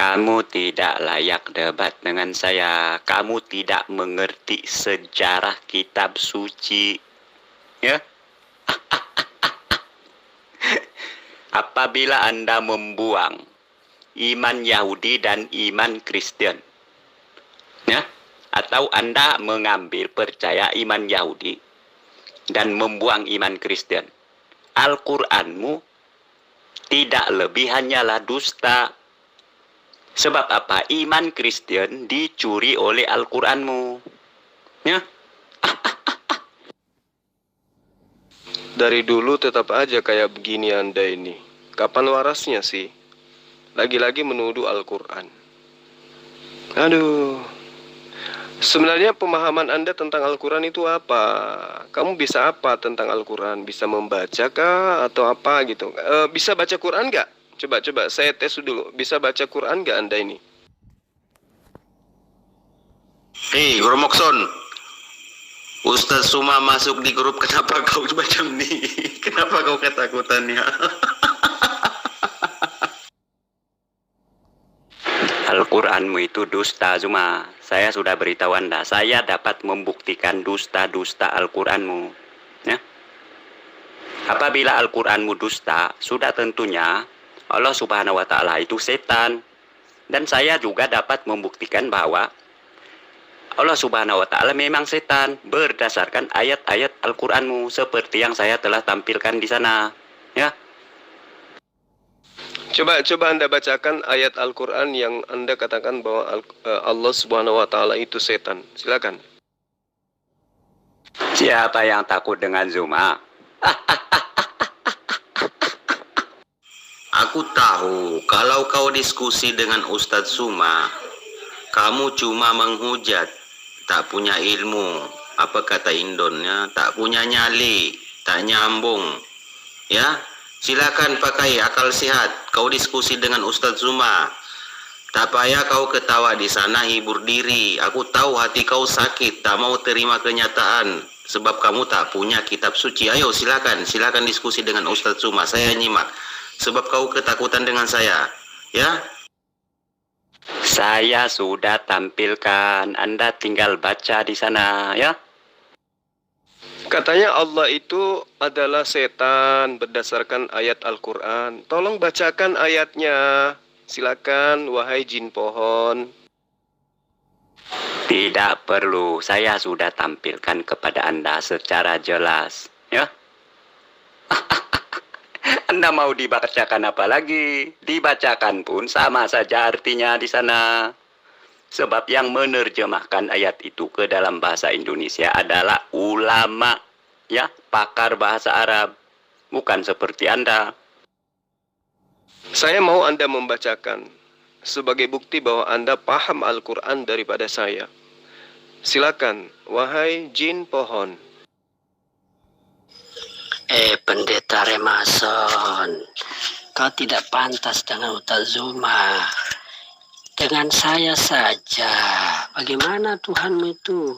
Kamu tidak layak debat dengan saya. Kamu tidak mengerti sejarah kitab suci. Ya? Apabila Anda membuang iman Yahudi dan iman Kristen, ya? Atau Anda mengambil percaya iman Yahudi dan membuang iman Kristen, Al-Qur'anmu tidak lebih hanyalah dusta. Sebab apa? Iman Kristen dicuri oleh Al-Qur'anmu. Ya? Dari dulu tetap aja kayak begini Anda ini. Kapan warasnya sih? Lagi-lagi menuduh Al-Quran. Aduh. Sebenarnya pemahaman Anda tentang Al-Quran itu apa? Kamu bisa apa tentang Al-Quran? Bisa membaca kah? Atau apa gitu? Bisa baca Quran nggak? Coba saya tes dulu. Bisa baca Quran nggak Anda ini? Hei, Gormokson. Ustaz Suma masuk di grup, kenapa kau macam ni? Kenapa kau ketakutan ya? Al-Qur'anmu itu dusta, Zuma. Saya sudah beritahu Anda, saya dapat membuktikan dusta-dusta Al-Qur'anmu. Ya? Apabila Al-Qur'anmu dusta, sudah tentunya Allah Subhanahu wa Ta'ala itu setan. Dan saya juga dapat membuktikan bahwa Allah Subhanahu wa Ta'ala memang setan berdasarkan ayat-ayat Al-Qur'anmu seperti yang saya telah tampilkan di sana. Ya. Coba Anda bacakan ayat Al-Quran yang Anda katakan bahwa Allah Subhanahu wa Ta'ala itu setan. Silakan. Siapa yang takut dengan Zuma? Aku tahu kalau kau diskusi dengan Ustadz Suma, kamu cuma menghujat, tak punya ilmu. Apa kata Indonnya? Tak punya nyali, tak nyambung. Ya, silakan pakai akal sehat. Kau diskusi dengan Ustadz Suma. Tak payah kau ketawa di sana, hibur diri. Aku tahu hati kau sakit, tak mau terima kenyataan. Sebab kamu tak punya kitab suci. Ayo silakan diskusi dengan Ustadz Suma. Saya nyimak. Sebab kau ketakutan dengan saya. Ya? Saya sudah tampilkan, Anda tinggal baca di sana, ya. Katanya Allah itu adalah setan berdasarkan ayat Al-Quran. Tolong bacakan ayatnya. Silakan, wahai jin pohon. Tidak perlu, saya sudah tampilkan kepada Anda secara jelas, ya. Anda mau dibacakan apa lagi? Dibacakan pun sama saja artinya di sana. Sebab yang menerjemahkan ayat itu ke dalam bahasa Indonesia adalah ulama, ya, pakar bahasa Arab. Bukan seperti Anda. Saya mau Anda membacakan sebagai bukti bahwa Anda paham Al-Quran daripada saya. Silakan, wahai jin pohon. Pendeta Remason, kau tidak pantas dengan Ustaz Zuma. Dengan saya saja. Bagaimana Tuhanmu itu?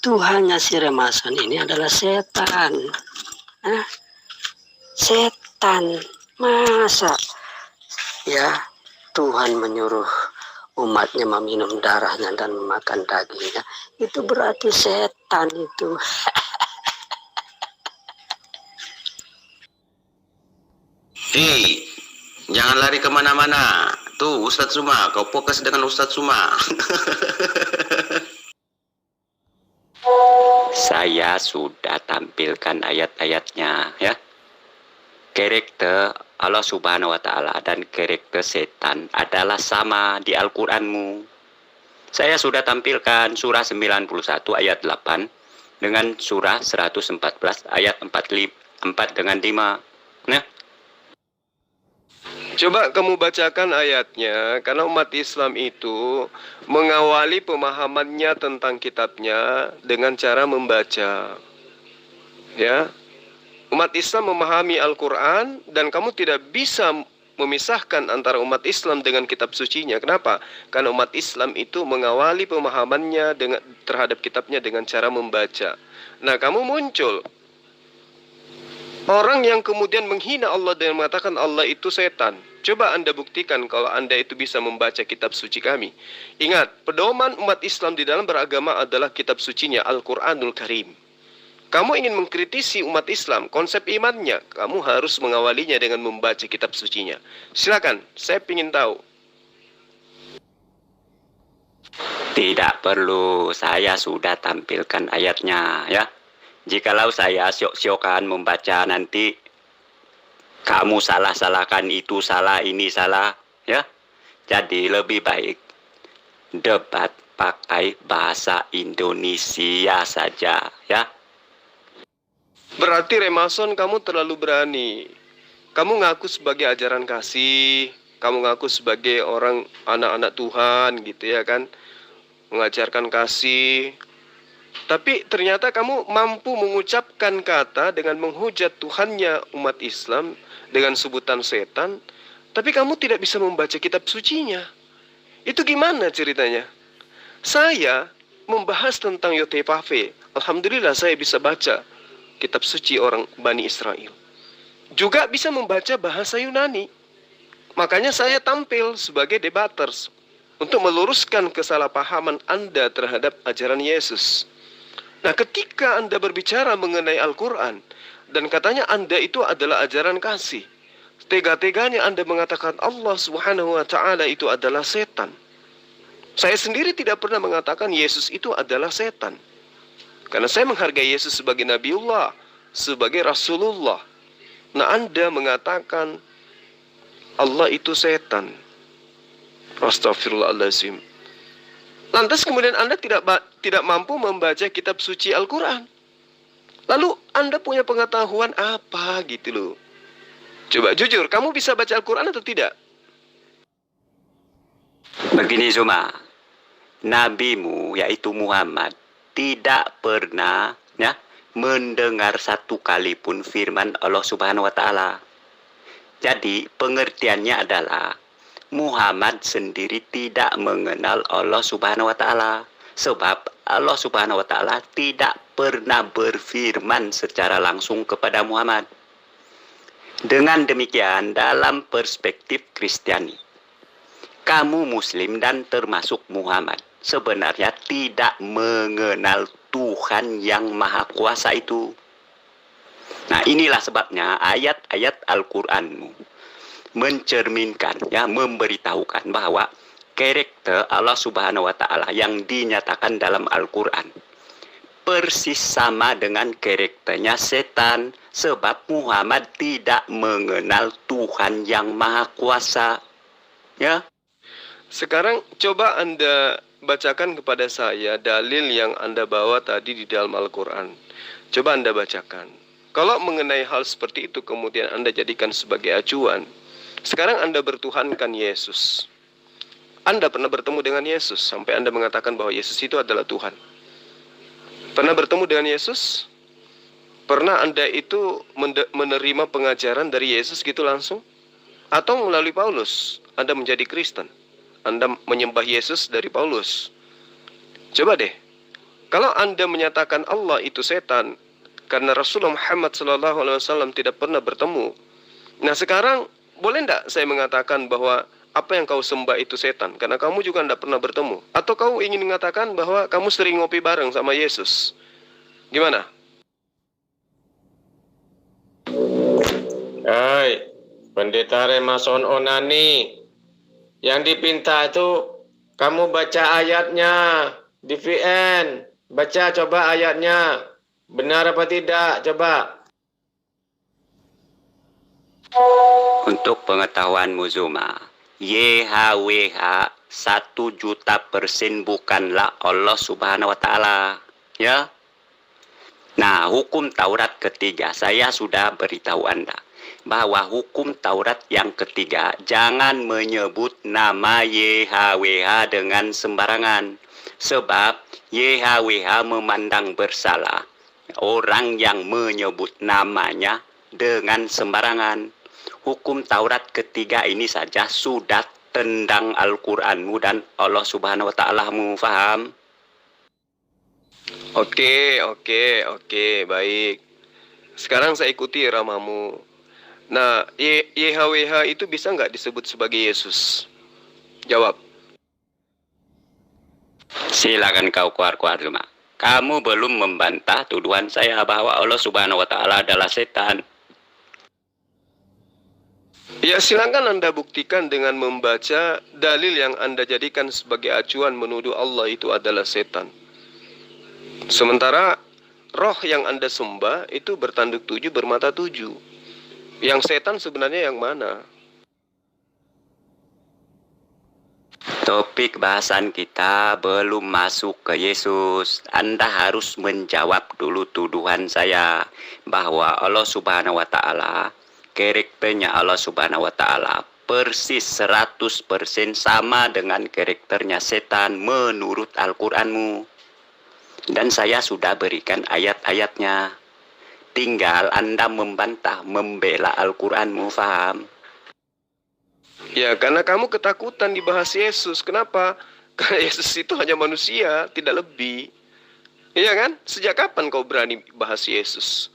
Tuhannya si Remason ini adalah setan. Setan. Masa ya Tuhan menyuruh umatnya meminum darahnya dan memakan dagingnya? Itu berarti setan itu. Hei, jangan lari kemana-mana. Tuh Ustadz Suma, kau fokus dengan Ustadz Suma. Saya sudah tampilkan ayat-ayatnya, ya. Karakter Allah Subhanahu wa Ta'ala dan karakter setan adalah sama di Al-Qur'anmu. Saya sudah tampilkan surah 91 ayat 8 dengan surah 114 ayat 4 dengan 5. Nah, Coba kamu bacakan ayatnya, karena umat Islam itu mengawali pemahamannya tentang kitabnya dengan cara membaca. Ya, umat Islam memahami Al-Quran dan kamu tidak bisa memisahkan antara umat Islam dengan kitab sucinya. Kenapa? Karena umat Islam itu mengawali pemahamannya terhadap kitabnya dengan cara membaca. Nah, kamu muncul orang yang kemudian menghina Allah dan mengatakan Allah itu setan. Coba Anda buktikan kalau Anda itu bisa membaca kitab suci kami. Ingat, pedoman umat Islam di dalam beragama adalah kitab sucinya Al-Quranul Karim. Kamu ingin mengkritisi umat Islam, konsep imannya, kamu harus mengawalinya dengan membaca kitab sucinya. Silakan, saya ingin tahu. Tidak perlu, saya sudah tampilkan ayatnya ya. Jikalau saya syok-syokan membaca nanti kamu salah-salahkan, itu salah, ini salah ya. Jadi lebih baik debat pakai bahasa Indonesia saja ya. Berarti Remason kamu terlalu berani. Kamu ngaku sebagai ajaran kasih, kamu ngaku sebagai orang anak-anak Tuhan gitu ya kan, mengajarkan kasih. Tapi ternyata kamu mampu mengucapkan kata dengan menghujat Tuhannya umat Islam dengan sebutan setan, tapi kamu tidak bisa membaca kitab sucinya. Itu gimana ceritanya? Saya membahas tentang Yotevave. Alhamdulillah saya bisa baca kitab suci orang Bani Israel. Juga bisa membaca bahasa Yunani. Makanya saya tampil sebagai debaters untuk meluruskan kesalahpahaman Anda terhadap ajaran Yesus. Nah, ketika Anda berbicara mengenai Al-Quran dan katanya Anda itu adalah ajaran kasih, tega-teganya Anda mengatakan Allah Subhanahu wa Ta'ala itu adalah setan. Saya sendiri tidak pernah mengatakan Yesus itu adalah setan, karena saya menghargai Yesus sebagai Nabiullah, sebagai Rasulullah. Nah, Anda mengatakan Allah itu setan. Astaghfirullahaladzim. Lantas kemudian Anda tidak mampu membaca kitab suci Al-Quran. Lalu Anda punya pengetahuan apa gitu loh. Coba jujur, kamu bisa baca Al-Quran atau tidak? Begini Zuma, nabimu yaitu Muhammad tidak pernah ya mendengar satu kali pun firman Allah Subhanahu wa Ta'ala. Jadi pengertiannya adalah Muhammad sendiri tidak mengenal Allah Subhanahu wa Ta'ala, sebab Allah Subhanahu wa Ta'ala tidak pernah berfirman secara langsung kepada Muhammad. Dengan demikian, dalam perspektif Kristiani, kamu Muslim dan termasuk Muhammad sebenarnya tidak mengenal Tuhan yang Maha Kuasa itu. Nah, inilah sebabnya ayat-ayat Al-Quranmu mencerminkan, ya, memberitahukan bahwa karakter Allah Subhanahu wa Ta'ala yang dinyatakan dalam Al-Quran persis sama dengan karakternya setan, sebab Muhammad tidak mengenal Tuhan yang Maha Kuasa. Ya. Sekarang coba Anda bacakan kepada saya dalil yang Anda bawa tadi di dalam Al-Quran. Coba Anda bacakan. Kalau mengenai hal seperti itu kemudian Anda jadikan sebagai acuan, sekarang Anda bertuhankan Yesus. Anda pernah bertemu dengan Yesus sampai Anda mengatakan bahwa Yesus itu adalah Tuhan. Pernah bertemu dengan Yesus? Pernah Anda itu menerima pengajaran dari Yesus gitu langsung? Atau melalui Paulus Anda menjadi Kristen? Anda menyembah Yesus dari Paulus? Coba deh, kalau Anda menyatakan Allah itu setan karena Rasulullah Muhammad SAW tidak pernah bertemu. Nah sekarang boleh tidak saya mengatakan bahwa apa yang kau sembah itu setan? Karena kamu juga tidak pernah bertemu. Atau kau ingin mengatakan bahwa kamu sering ngopi bareng sama Yesus? Gimana? Hai, Pendeta Remason Onani. Yang dipinta itu kamu baca ayatnya di VN. Baca coba ayatnya. Benar apa tidak? Coba. Untuk pengetahuanmu Zuma, YHWH 1.000.000% bukanlah Allah Subhanahu wa Ta'ala. Ya. Nah, hukum Taurat ketiga saya sudah beritahu Anda bahwa hukum Taurat yang ketiga, jangan menyebut nama YHWH dengan sembarangan, sebab YHWH memandang bersalah orang yang menyebut namanya dengan sembarangan. Hukum Taurat ketiga ini saja sudah tendang Al-Quranmu dan Allah Subhanahu wa Ta'ala-mu, faham? Oke, baik. Sekarang saya ikuti iramamu. Nah, YHWH itu bisa nggak disebut sebagai Yesus? Jawab. Silakan kau keluar Zuma. Kamu belum membantah tuduhan saya bahwa Allah Subhanahu wa taala adalah setan. Ya, silakan Anda buktikan dengan membaca dalil yang Anda jadikan sebagai acuan menuduh Allah itu adalah setan. Sementara roh yang Anda sembah itu bertanduk 7, bermata 7. Yang setan sebenarnya yang mana? Topik bahasan kita belum masuk ke Yesus. Anda harus menjawab dulu tuduhan saya bahwa Allah Subhanahu wa taala, karakternya Allah Subhanahu wa taala persis 100% sama dengan karakternya setan menurut Al-Qur'anmu. Dan saya sudah berikan ayat-ayatnya. Tinggal Anda membantah, membela Al-Qur'anmu, faham? Ya, karena kamu ketakutan dibahas Yesus. Kenapa? Karena Yesus itu hanya manusia, tidak lebih. Iya kan? Sejak kapan kau berani bahas Yesus?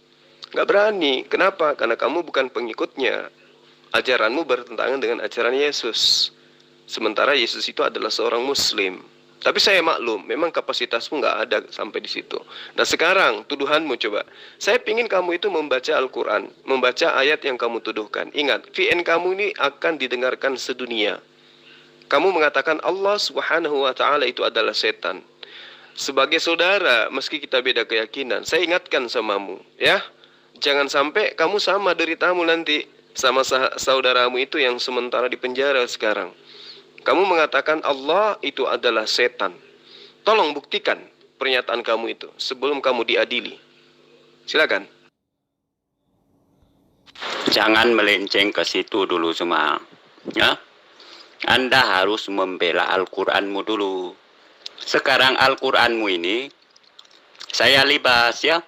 Nggak berani. Kenapa? Karena kamu bukan pengikutnya. Ajaranmu bertentangan dengan ajaran Yesus. Sementara Yesus itu adalah seorang Muslim. Tapi saya maklum, memang kapasitasmu nggak ada sampai di situ. Nah sekarang, tuduhanmu coba. Saya pingin kamu itu membaca Al-Quran, membaca ayat yang kamu tuduhkan. Ingat, VN kamu ini akan didengarkan sedunia. Kamu mengatakan Allah Subhanahu wa ta'ala itu adalah setan. Sebagai saudara, meski kita beda keyakinan, saya ingatkan samamu, ya. Jangan sampai kamu sama deritamu nanti sama saudaramu itu yang sementara di penjara sekarang. Kamu mengatakan Allah itu adalah setan. Tolong buktikan pernyataan kamu itu sebelum kamu diadili. Silakan. Jangan melenceng ke situ dulu semua. Ya? Anda harus membela Al-Qur'anmu dulu. Sekarang Al-Qur'anmu ini saya libas ya.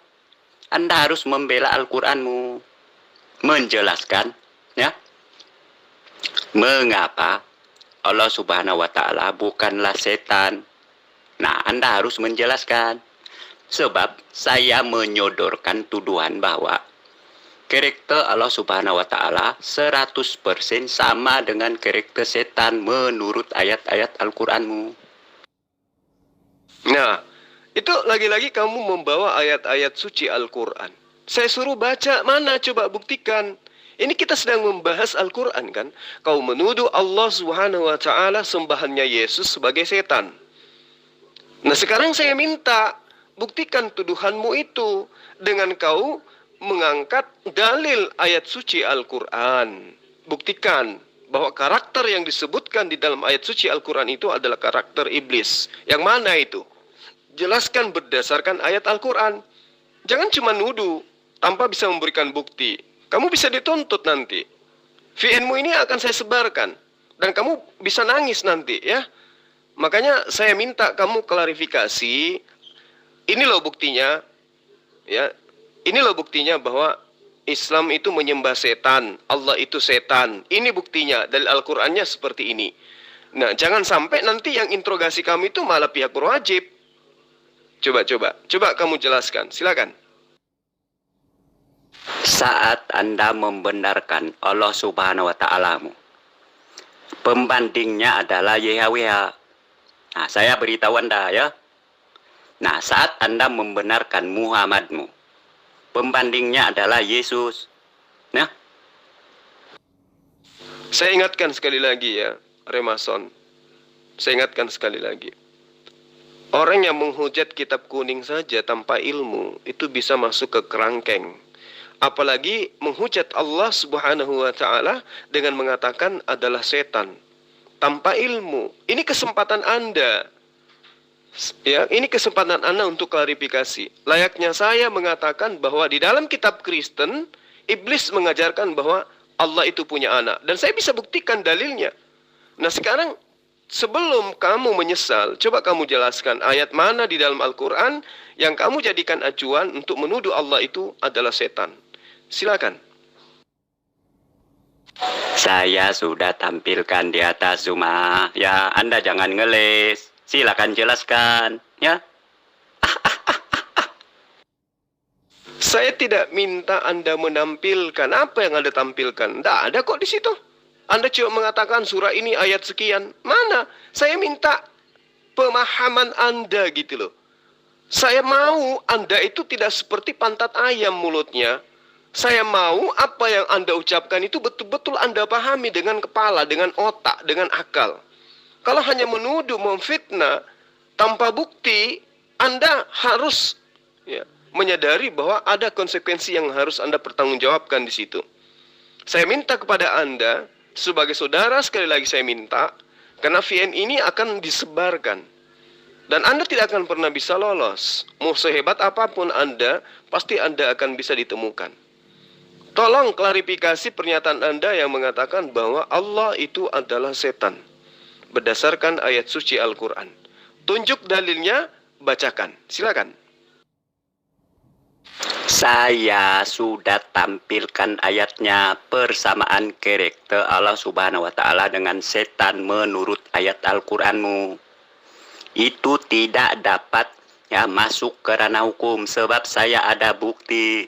Anda harus membela Al-Qur'anmu. Menjelaskan ya. Mengapa Allah Subhanahu wa taala bukanlah setan. Nah, Anda harus menjelaskan. Sebab saya menyodorkan tuduhan bahwa karakter Allah Subhanahu wa taala 100% sama dengan karakter setan menurut ayat-ayat Al-Qur'anmu. Nah, itu lagi-lagi kamu membawa ayat-ayat suci Al-Quran. Saya suruh baca, mana coba buktikan. Ini kita sedang membahas Al-Quran kan. Kau menuduh Allah Subhanahu wa ta'ala sembahannya Yesus sebagai setan. Nah sekarang saya minta buktikan tuduhanmu itu dengan kau mengangkat dalil ayat suci Al-Quran. Buktikan bahwa karakter yang disebutkan di dalam ayat suci Al-Quran itu adalah karakter iblis. Yang mana itu? Jelaskan berdasarkan ayat Al-Quran. Jangan cuma nuduh tanpa bisa memberikan bukti. Kamu bisa dituntut nanti. VN-mu ini akan saya sebarkan. Dan kamu bisa nangis nanti ya. Makanya saya minta kamu klarifikasi. Ini loh buktinya. Ya, ini loh buktinya bahwa Islam itu menyembah setan. Allah itu setan. Ini buktinya. Dari Al-Qur'annya seperti ini. Nah, jangan sampai nanti yang interogasi kamu itu malah pihak berwajib. Coba kamu jelaskan. Silakan. Saat Anda membenarkan Allah Subhanahu wa ta'alamu, pembandingnya adalah YHWH. Nah, saya beritahu Anda ya. Nah, saat Anda membenarkan Muhammadmu, pembandingnya adalah Yesus. Nah, saya ingatkan sekali lagi ya, Remason. Saya ingatkan sekali lagi. Orang yang menghujat kitab kuning saja tanpa ilmu, itu bisa masuk ke kerangkeng. Apalagi menghujat Allah Subhanahu wa ta'ala dengan mengatakan adalah setan. Tanpa ilmu. Ini kesempatan Anda. Ya, ini kesempatan Anda untuk klarifikasi. Layaknya saya mengatakan bahwa di dalam kitab Kristen, iblis mengajarkan bahwa Allah itu punya anak. Dan saya bisa buktikan dalilnya. Nah sekarang, sebelum kamu menyesal, coba kamu jelaskan ayat mana di dalam Al-Quran yang kamu jadikan acuan untuk menuduh Allah itu adalah setan. Silakan. saya sudah tampilkan di atas Zuma. Ya, Anda jangan ngeles. Silakan jelaskan ya. Saya tidak minta Anda menampilkan apa yang Anda tampilkan. Tidak ada kok di situ. Anda cuma mengatakan surah ini ayat sekian. Mana? Saya minta pemahaman Anda gitu loh. Saya mau Anda itu tidak seperti pantat ayam mulutnya. Saya mau apa yang Anda ucapkan itu betul-betul Anda pahami dengan kepala, dengan otak, dengan akal. Kalau hanya menuduh, memfitnah, tanpa bukti, Anda harus menyadari bahwa ada konsekuensi yang harus Anda pertanggungjawabkan di situ. Saya minta kepada Anda, sebagai saudara sekali lagi saya minta, karena VN ini akan disebarkan. Dan Anda tidak akan pernah bisa lolos. Mau sehebat apapun Anda, pasti Anda akan bisa ditemukan. Tolong klarifikasi pernyataan Anda yang mengatakan bahwa Allah itu adalah setan. Berdasarkan ayat suci Al-Quran. Tunjuk dalilnya, bacakan. Silakan. Saya sudah tampilkan ayatnya persamaan karakter Allah Subhanahu wa Ta'ala dengan setan menurut ayat Al-Qur'anmu. Itu tidak dapat masuk ke ranah hukum sebab saya ada bukti.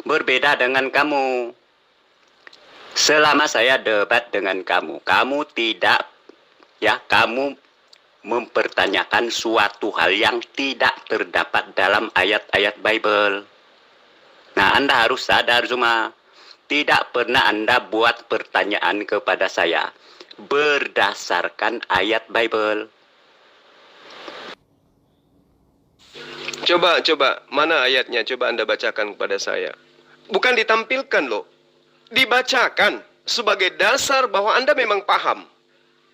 Berbeda dengan kamu. Selama saya debat dengan kamu, kamu tidak kamu mempertanyakan suatu hal yang tidak terdapat dalam ayat-ayat Bible. Nah, Anda harus sadar Zuma, tidak pernah Anda buat pertanyaan kepada saya berdasarkan ayat Bible. Coba, mana ayatnya? Coba Anda bacakan kepada saya. Bukan ditampilkan loh, dibacakan sebagai dasar bahwa Anda memang paham.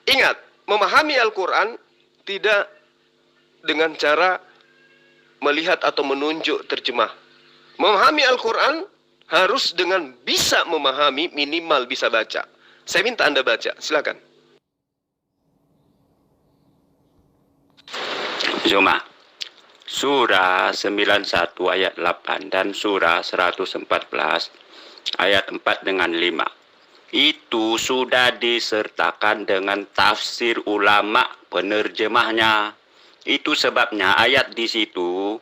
Ingat, memahami Al-Quran tidak dengan cara melihat atau menunjuk terjemah. Memahami Al-Quran harus dengan bisa memahami, minimal bisa baca. Saya minta Anda baca, silakan. Zuma, surah 91 ayat 8 dan surah 114 ayat 4 dengan 5. Itu sudah disertakan dengan tafsir ulama penerjemahnya. Itu sebabnya ayat di situ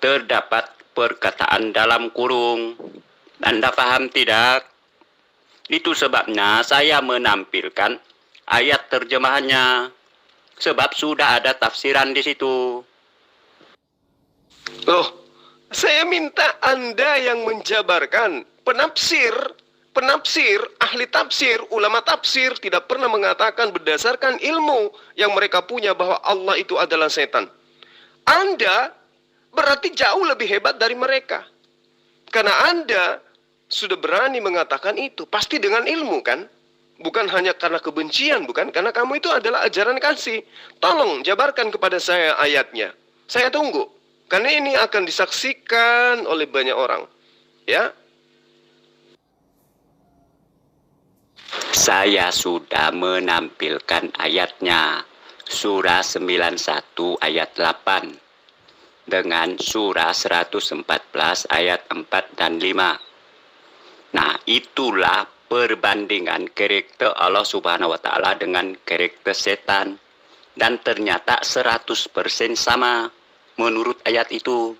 terdapat perkataan dalam kurung. Anda paham tidak? Itu sebabnya saya menampilkan ayat terjemahannya. Sebab sudah ada tafsiran di situ. Loh, saya minta Anda yang menjabarkan. Penafsir, ahli tafsir, ulama tafsir tidak pernah mengatakan berdasarkan ilmu yang mereka punya bahwa Allah itu adalah setan. Anda berarti jauh lebih hebat dari mereka. Karena Anda sudah berani mengatakan itu, pasti dengan ilmu kan? Bukan hanya karena kebencian, bukan? Karena kamu itu adalah ajaran kasih. Tolong jabarkan kepada saya ayatnya. Saya tunggu. Karena ini akan disaksikan oleh banyak orang. Ya. Saya sudah menampilkan ayatnya. Surah 91 ayat 8. Dengan surah 114 ayat 4 dan 5. Nah, itulah perbandingan karakter Allah Subhanahu wa Ta'ala dengan karakter setan. Dan ternyata 100% sama menurut ayat itu.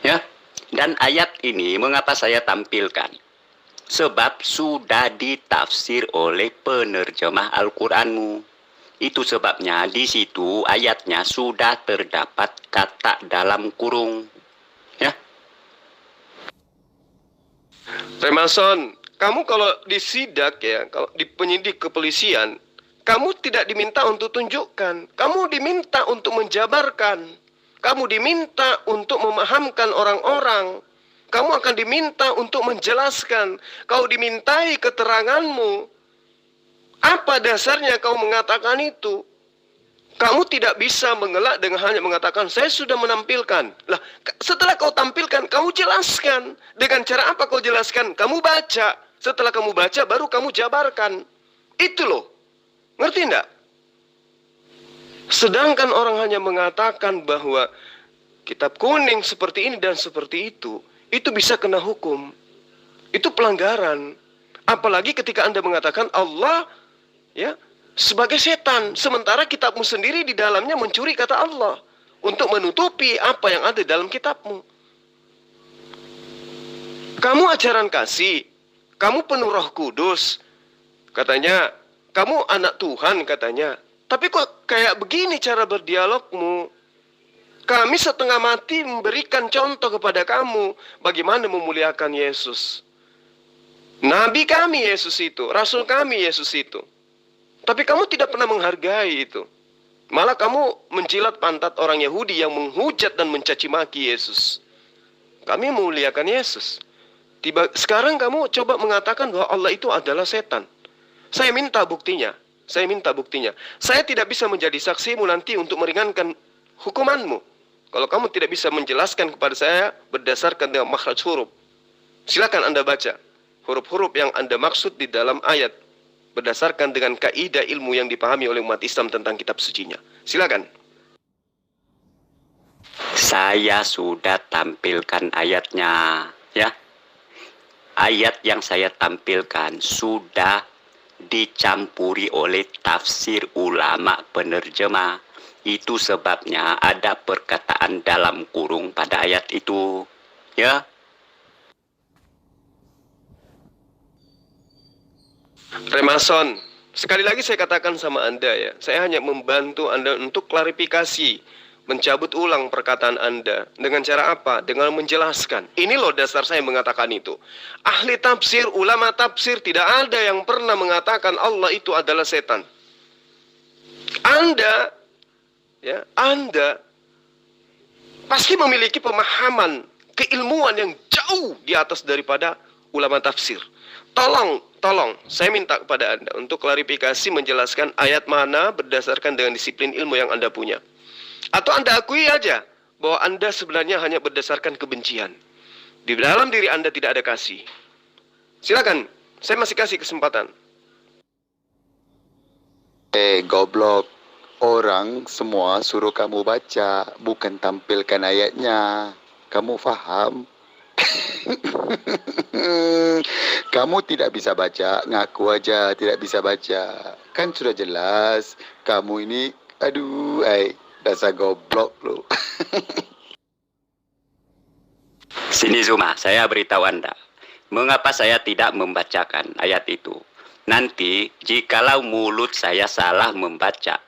Ya. Dan ayat ini mengapa saya tampilkan? Sebab sudah ditafsir oleh penerjemah Al-Qur'anmu. Itu sebabnya di situ ayatnya sudah terdapat kata dalam kurung. Ya. Remason, kamu kalau disidak ya, kalau di penyidik kepolisian, kamu tidak diminta untuk tunjukkan. Kamu diminta untuk menjabarkan. Kamu diminta untuk memahamkan orang-orang. Kamu akan diminta untuk menjelaskan. Kau dimintai keteranganmu. Apa dasarnya kau mengatakan itu? Kamu tidak bisa mengelak dengan hanya mengatakan, saya sudah menampilkan. Lah, setelah kau tampilkan, kamu jelaskan. Dengan cara apa kau jelaskan? Kamu baca. Setelah kamu baca, baru kamu jabarkan. Itu loh. Ngerti enggak? Sedangkan orang hanya mengatakan bahwa kitab kuning seperti ini dan seperti itu bisa kena hukum. Itu pelanggaran. Apalagi ketika Anda mengatakan Allah ya sebagai setan, sementara kitabmu sendiri di dalamnya mencuri kata Allah untuk menutupi apa yang ada dalam kitabmu. Kamu ajaran kasih, kamu penuh Roh Kudus, katanya. Kamu anak Tuhan katanya. Tapi kok kayak begini cara berdialogmu? Kami setengah mati memberikan contoh kepada kamu bagaimana memuliakan Yesus. Nabi kami Yesus itu, Rasul kami Yesus itu. Tapi kamu tidak pernah menghargai itu. Malah kamu menjilat pantat orang Yahudi yang menghujat dan mencaci maki Yesus. Kami memuliakan Yesus. Sekarang kamu coba mengatakan bahwa Allah itu adalah setan. Saya minta buktinya. Saya minta buktinya. Saya tidak bisa menjadi saksimu nanti untuk meringankan hukumanmu. Kalau kamu tidak bisa menjelaskan kepada saya berdasarkan dengan makhraj huruf. Silakan Anda baca huruf-huruf yang Anda maksud di dalam ayat. Berdasarkan dengan kaidah ilmu yang dipahami oleh umat Islam tentang kitab sucinya. Silakan. Saya sudah tampilkan ayatnya, ya. Ayat yang saya tampilkan sudah dicampuri oleh tafsir ulama penerjemah. Itu sebabnya ada perkataan dalam kurung pada ayat itu, ya. Remason, sekali lagi saya katakan sama Anda ya, saya hanya membantu Anda untuk klarifikasi, mencabut ulang perkataan Anda. Dengan cara apa? Dengan menjelaskan. Ini loh dasar saya mengatakan itu. Ahli tafsir, ulama tafsir tidak ada yang pernah mengatakan Allah itu adalah setan. Anda pasti memiliki pemahaman, keilmuan yang jauh di atas daripada ulama tafsir. Tolong, saya minta kepada Anda untuk klarifikasi menjelaskan ayat mana berdasarkan dengan disiplin ilmu yang Anda punya. Atau Anda akui aja bahwa Anda sebenarnya hanya berdasarkan kebencian. Di dalam diri Anda tidak ada kasih. Silakan, saya masih kasih kesempatan. Goblok. Orang semua suruh kamu baca, bukan tampilkan ayatnya. Kamu faham? Kamu tidak bisa baca, ngaku aja tidak bisa baca. Kan sudah jelas, kamu ini, dasar goblok lu. Sini Zuma, saya beritahu Anda. Mengapa saya tidak membacakan ayat itu? Nanti, jikalau mulut saya salah membaca.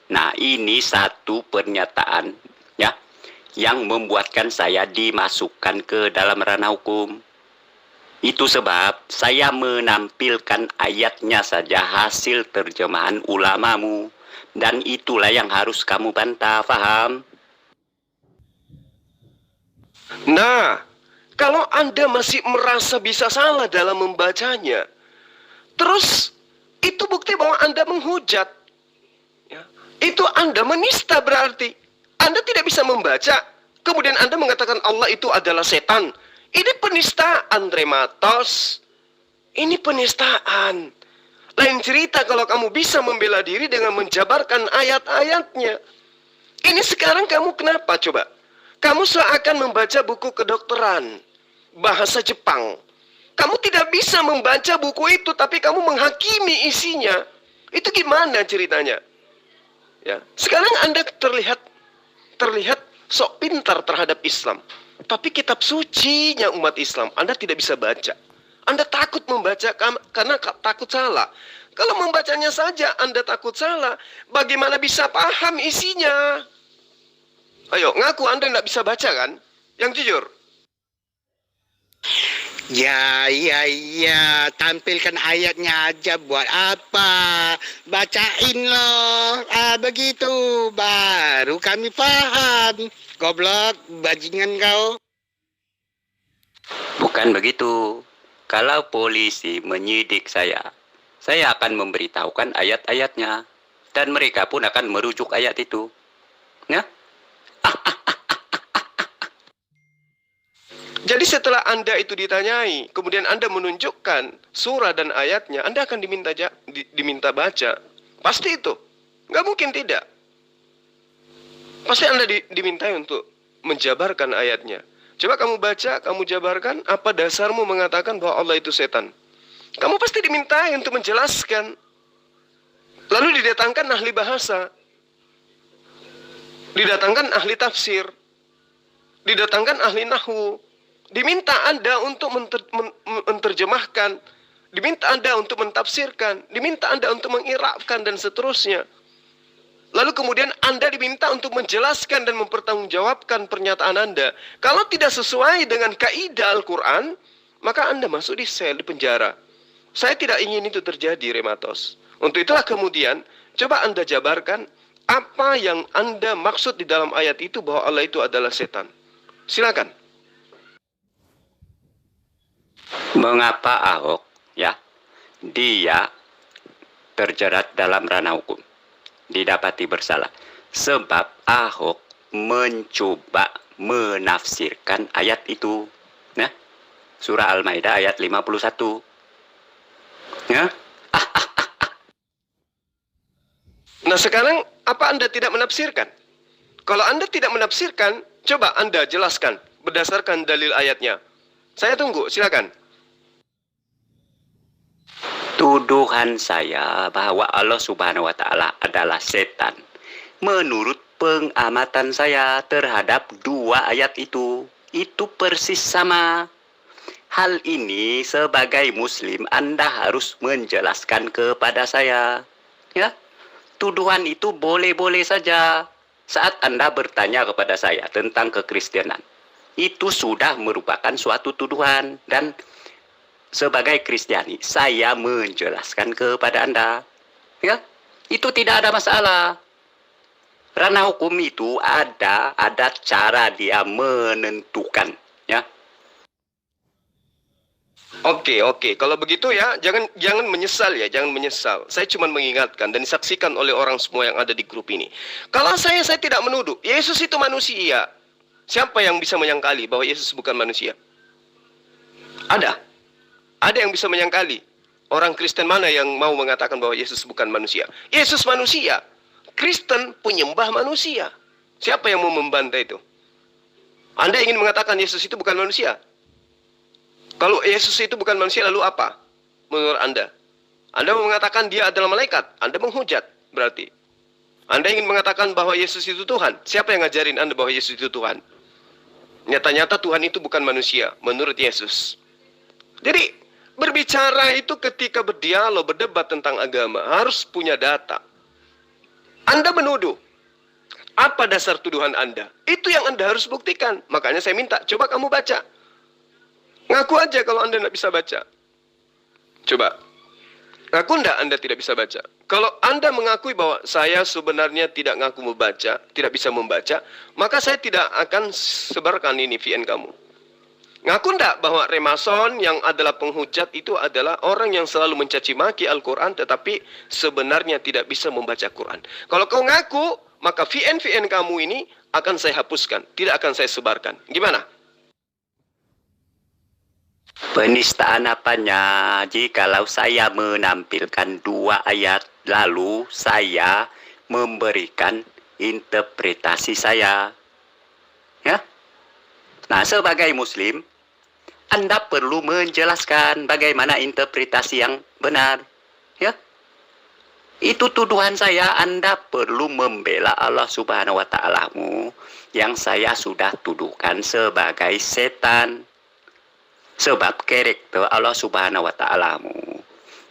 Nah, ini satu pernyataan ya yang membuatkan saya dimasukkan ke dalam ranah hukum. Itu sebab saya menampilkan ayatnya saja hasil terjemahan ulamamu. Dan itulah yang harus kamu bantah, faham? Nah, kalau Anda masih merasa bisa salah dalam membacanya, terus itu bukti bahwa Anda menghujat. Ya. Itu Anda menista berarti. Anda tidak bisa membaca, kemudian Anda mengatakan Allah itu adalah setan. Ini penistaan, Rematos. Ini penistaan. Lain cerita kalau kamu bisa membela diri dengan menjabarkan ayat-ayatnya. Ini sekarang kamu kenapa coba? Kamu seakan membaca buku kedokteran, bahasa Jepang. Kamu tidak bisa membaca buku itu, tapi kamu menghakimi isinya. Itu gimana ceritanya? Ya, sekarang Anda terlihat sok pintar terhadap Islam. Tapi kitab sucinya umat Islam, Anda tidak bisa baca. Anda takut membaca karena takut salah. Kalau membacanya saja Anda takut salah, bagaimana bisa paham isinya? Ayo, ngaku Anda tidak bisa baca kan? Yang jujur. Ya, tampilkan ayatnya aja buat apa? Bacain loh, begitu, baru kami paham. Goblok, bajingan kau. Bukan begitu. Kalau polisi menyidik saya akan memberitahukan ayat-ayatnya. Dan mereka pun akan merujuk ayat itu. Ya? Jadi setelah Anda itu ditanyai, kemudian Anda menunjukkan surah dan ayatnya, Anda akan diminta baca. Pasti itu. Nggak mungkin tidak. Pasti Anda dimintai untuk menjabarkan ayatnya. Coba kamu baca, kamu jabarkan, apa dasarmu mengatakan bahwa Allah itu setan? Kamu pasti dimintai untuk menjelaskan. Lalu didatangkan ahli bahasa. Didatangkan ahli tafsir. Didatangkan ahli nahwu. Diminta Anda untuk menerjemahkan, diminta Anda untuk mentafsirkan, diminta Anda untuk mengirabkan dan seterusnya. Lalu kemudian Anda diminta untuk menjelaskan dan mempertanggungjawabkan pernyataan Anda. Kalau tidak sesuai dengan kaidah Al-Quran, maka Anda masuk di sel, di penjara. Saya tidak ingin itu terjadi, Rematos. Untuk itulah kemudian, coba Anda jabarkan apa yang Anda maksud di dalam ayat itu bahwa Allah itu adalah setan. Silakan. Mengapa Ahok, ya, dia terjerat dalam ranah hukum, didapati bersalah? Sebab Ahok mencoba menafsirkan ayat itu. Nah, surah Al-Maidah ayat 51. Ya. Nah sekarang, apa Anda tidak menafsirkan? Kalau Anda tidak menafsirkan, coba Anda jelaskan berdasarkan dalil ayatnya. Saya tunggu, silakan. Tuduhan saya bahwa Allah Subhanahu wa Ta'ala adalah setan, menurut pengamatan saya terhadap dua ayat itu persis sama. Hal ini sebagai Muslim Anda harus menjelaskan kepada saya. Ya, tuduhan itu boleh-boleh saja. Saat Anda bertanya kepada saya tentang kekristenan, itu sudah merupakan suatu tuduhan. Dan sebagai Kristiani, saya menjelaskan kepada Anda. Ya, itu tidak ada masalah. Ranah hukum itu ada cara dia menentukan. Ya. Oke. Kalau begitu ya, jangan menyesal ya, jangan menyesal. Saya cuma mengingatkan dan disaksikan oleh orang semua yang ada di grup ini. Kalau saya tidak menuduh, Yesus itu manusia. Siapa yang bisa menyangkali bahwa Yesus bukan manusia? Ada yang bisa menyangkali. Orang Kristen mana yang mau mengatakan bahwa Yesus bukan manusia? Yesus manusia. Kristen penyembah manusia. Siapa yang mau membantah itu? Anda ingin mengatakan Yesus itu bukan manusia? Kalau Yesus itu bukan manusia, lalu apa menurut Anda? Anda mau mengatakan dia adalah malaikat, Anda menghujat berarti. Anda ingin mengatakan bahwa Yesus itu Tuhan. Siapa yang ngajarin Anda bahwa Yesus itu Tuhan? Nyata-nyata Tuhan itu bukan manusia, menurut Yesus. Jadi, berbicara itu ketika berdialog, berdebat tentang agama, harus punya data. Anda menuduh. Apa dasar tuduhan Anda? Itu yang Anda harus buktikan. Makanya saya minta, coba kamu baca. Ngaku aja kalau Anda tidak bisa baca. Coba. Ngaku enggak Anda tidak bisa baca? Kalau Anda mengakui bahwa saya sebenarnya tidak ngaku membaca, tidak bisa membaca, maka saya tidak akan sebarkan ini VN kamu. Ngaku enggak bahwa Remason yang adalah penghujat itu adalah orang yang selalu mencaci maki Al-Quran tetapi sebenarnya tidak bisa membaca Quran. Kalau kau ngaku, maka VN kamu ini akan saya hapuskan, tidak akan saya sebarkan. Gimana? Penistaan apanya jikalau saya menampilkan dua ayat lalu saya memberikan interpretasi saya? Ya? Nah, sebagai Muslim, Anda perlu menjelaskan bagaimana interpretasi yang benar. Ya? Itu tuduhan saya, Anda perlu membela Allah Subhanahu wa Ta'ala-mu yang saya sudah tuduhkan sebagai setan. Sebab karakter Allah Subhanahu wa Ta'ala-mu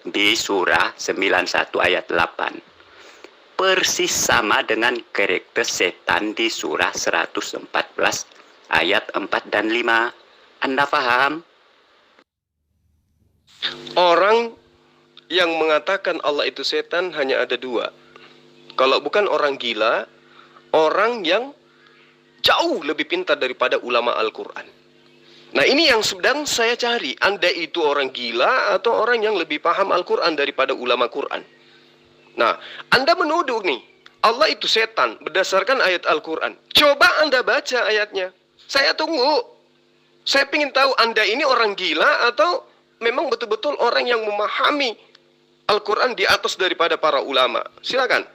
di surah 91 ayat 8 persis sama dengan karakter setan di surah 114 ayat 4 dan 5. Anda paham? Orang yang mengatakan Allah itu setan hanya ada dua. Kalau bukan orang gila, orang yang jauh lebih pintar daripada ulama Al-Quran. Nah ini yang sedang saya cari. Anda itu orang gila atau orang yang lebih paham Al-Quran daripada ulama Quran? Nah, Anda menuduh nih, Allah itu setan berdasarkan ayat Al-Quran. Coba Anda baca ayatnya. Saya tunggu. Saya ingin tahu Anda ini orang gila atau memang betul-betul orang yang memahami Al-Quran di atas daripada para ulama. Silakan.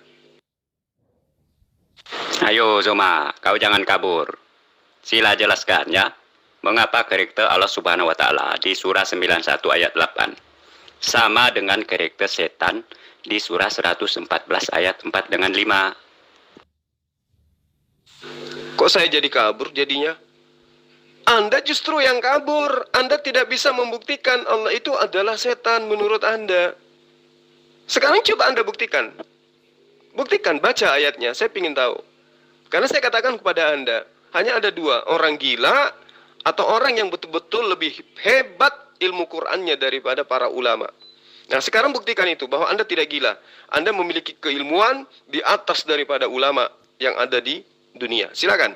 Ayo Zoma, kau jangan kabur. Sila jelaskan ya. Mengapa karakter Allah Subhanahu wa Ta'ala di surah 91 ayat 8 sama dengan karakter setan di surah 114 ayat 4 dengan 5? Kok saya jadi kabur jadinya? Anda justru yang kabur. Anda tidak bisa membuktikan Allah itu adalah setan menurut Anda. Sekarang coba Anda buktikan. Buktikan, baca ayatnya. Saya ingin tahu. Karena saya katakan kepada Anda, hanya ada dua, orang gila atau orang yang betul-betul lebih hebat ilmu Qur'annya daripada para ulama. Nah, sekarang buktikan itu, bahwa Anda tidak gila. Anda memiliki keilmuan di atas daripada ulama yang ada di dunia. Silakan.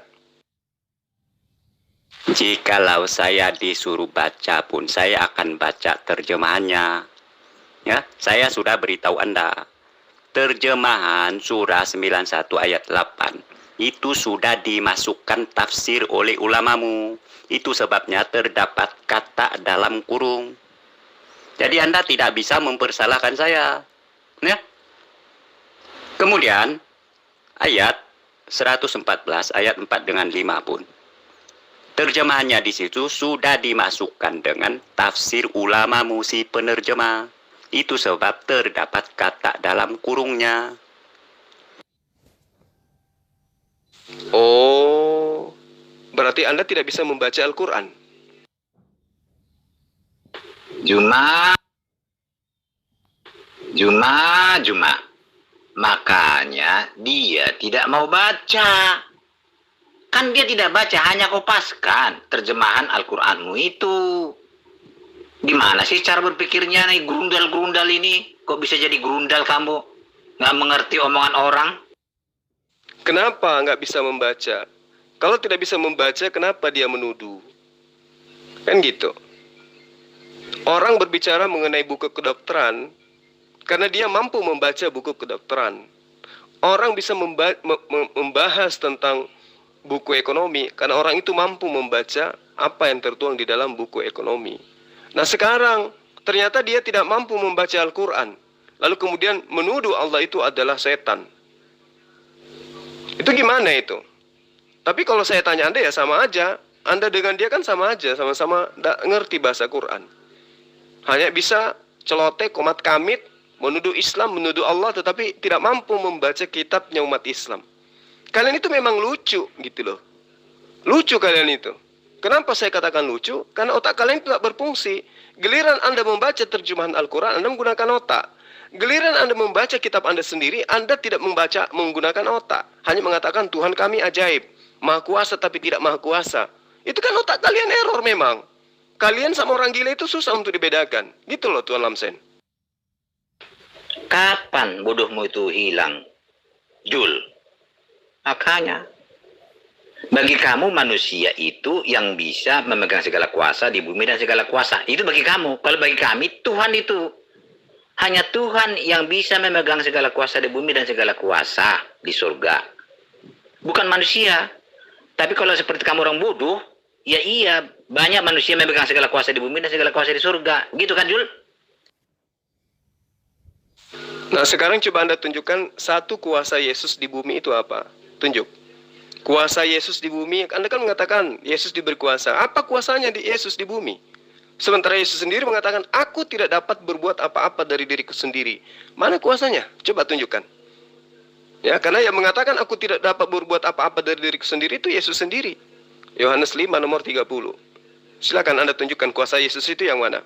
Jikalau saya disuruh baca pun, saya akan baca terjemahannya. Ya, saya sudah beritahu Anda. Terjemahan surah 91 ayat 8 itu sudah dimasukkan tafsir oleh ulamamu. Itu sebabnya terdapat kata dalam kurung. Jadi Anda tidak bisa mempersalahkan saya. Ya. Kemudian ayat 114 ayat 4 dengan 5 pun. Terjemahannya di situ sudah dimasukkan dengan tafsir ulamamu si penerjemah. Itu sebab terdapat kata dalam kurungnya. Oh, berarti Anda tidak bisa membaca Al-Quran. Juma. Makanya dia tidak mau baca. Kan dia tidak baca, hanya kopaskan terjemahan Al-Quranmu itu. Gimana sih cara berpikirnya nih, gerundal-gerundal ini? Kok bisa jadi gerundal kamu? Nggak mengerti omongan orang? Kenapa nggak bisa membaca? Kalau tidak bisa membaca, kenapa dia menuduh? Kan gitu. Orang berbicara mengenai buku kedokteran karena dia mampu membaca buku kedokteran. Orang bisa membahas tentang buku ekonomi karena orang itu mampu membaca apa yang tertuang di dalam buku ekonomi. Nah, sekarang ternyata dia tidak mampu membaca Al-Quran, lalu kemudian menuduh Allah itu adalah setan. Itu gimana itu? Tapi kalau saya tanya Anda, ya sama aja. Anda dengan dia kan sama aja, sama-sama tidak ngerti bahasa Quran. Hanya bisa celoteh, komat kamit, menuduh Islam, menuduh Allah, tetapi tidak mampu membaca kitabnya umat Islam. Kalian itu memang lucu gitu loh. Lucu kalian itu. Kenapa saya katakan lucu? Karena otak kalian tidak berfungsi. Giliran Anda membaca terjemahan Al-Quran, Anda menggunakan otak. Giliran Anda membaca kitab Anda sendiri, Anda tidak membaca menggunakan otak. Hanya mengatakan Tuhan kami ajaib, maha kuasa tapi tidak maha kuasa. Itu kan otak kalian error memang. Kalian sama orang gila itu susah untuk dibedakan. Gitu loh Tuan Lamsen. Kapan bodohmu itu hilang, Jul? Makanya, bagi kamu manusia itu yang bisa memegang segala kuasa di bumi dan segala kuasa. Itu bagi kamu. Kalau bagi kami, Tuhan itu. Hanya Tuhan yang bisa memegang segala kuasa di bumi dan segala kuasa di surga. Bukan manusia. Tapi kalau seperti kamu orang bodoh, ya iya, banyak manusia memegang segala kuasa di bumi dan segala kuasa di surga. Gitu kan, Jul? Nah, sekarang coba Anda tunjukkan satu kuasa Yesus di bumi itu apa? Tunjuk. Kuasa Yesus di bumi, Anda kan mengatakan Yesus diberi kuasa. Apa kuasanya di Yesus di bumi? Sementara Yesus sendiri mengatakan, aku tidak dapat berbuat apa-apa dari diriku sendiri. Mana kuasanya? Coba tunjukkan. Ya, karena yang mengatakan aku tidak dapat berbuat apa-apa dari diriku sendiri itu Yesus sendiri. Yohanes 5 nomor 30. Silakan Anda tunjukkan kuasa Yesus itu yang mana?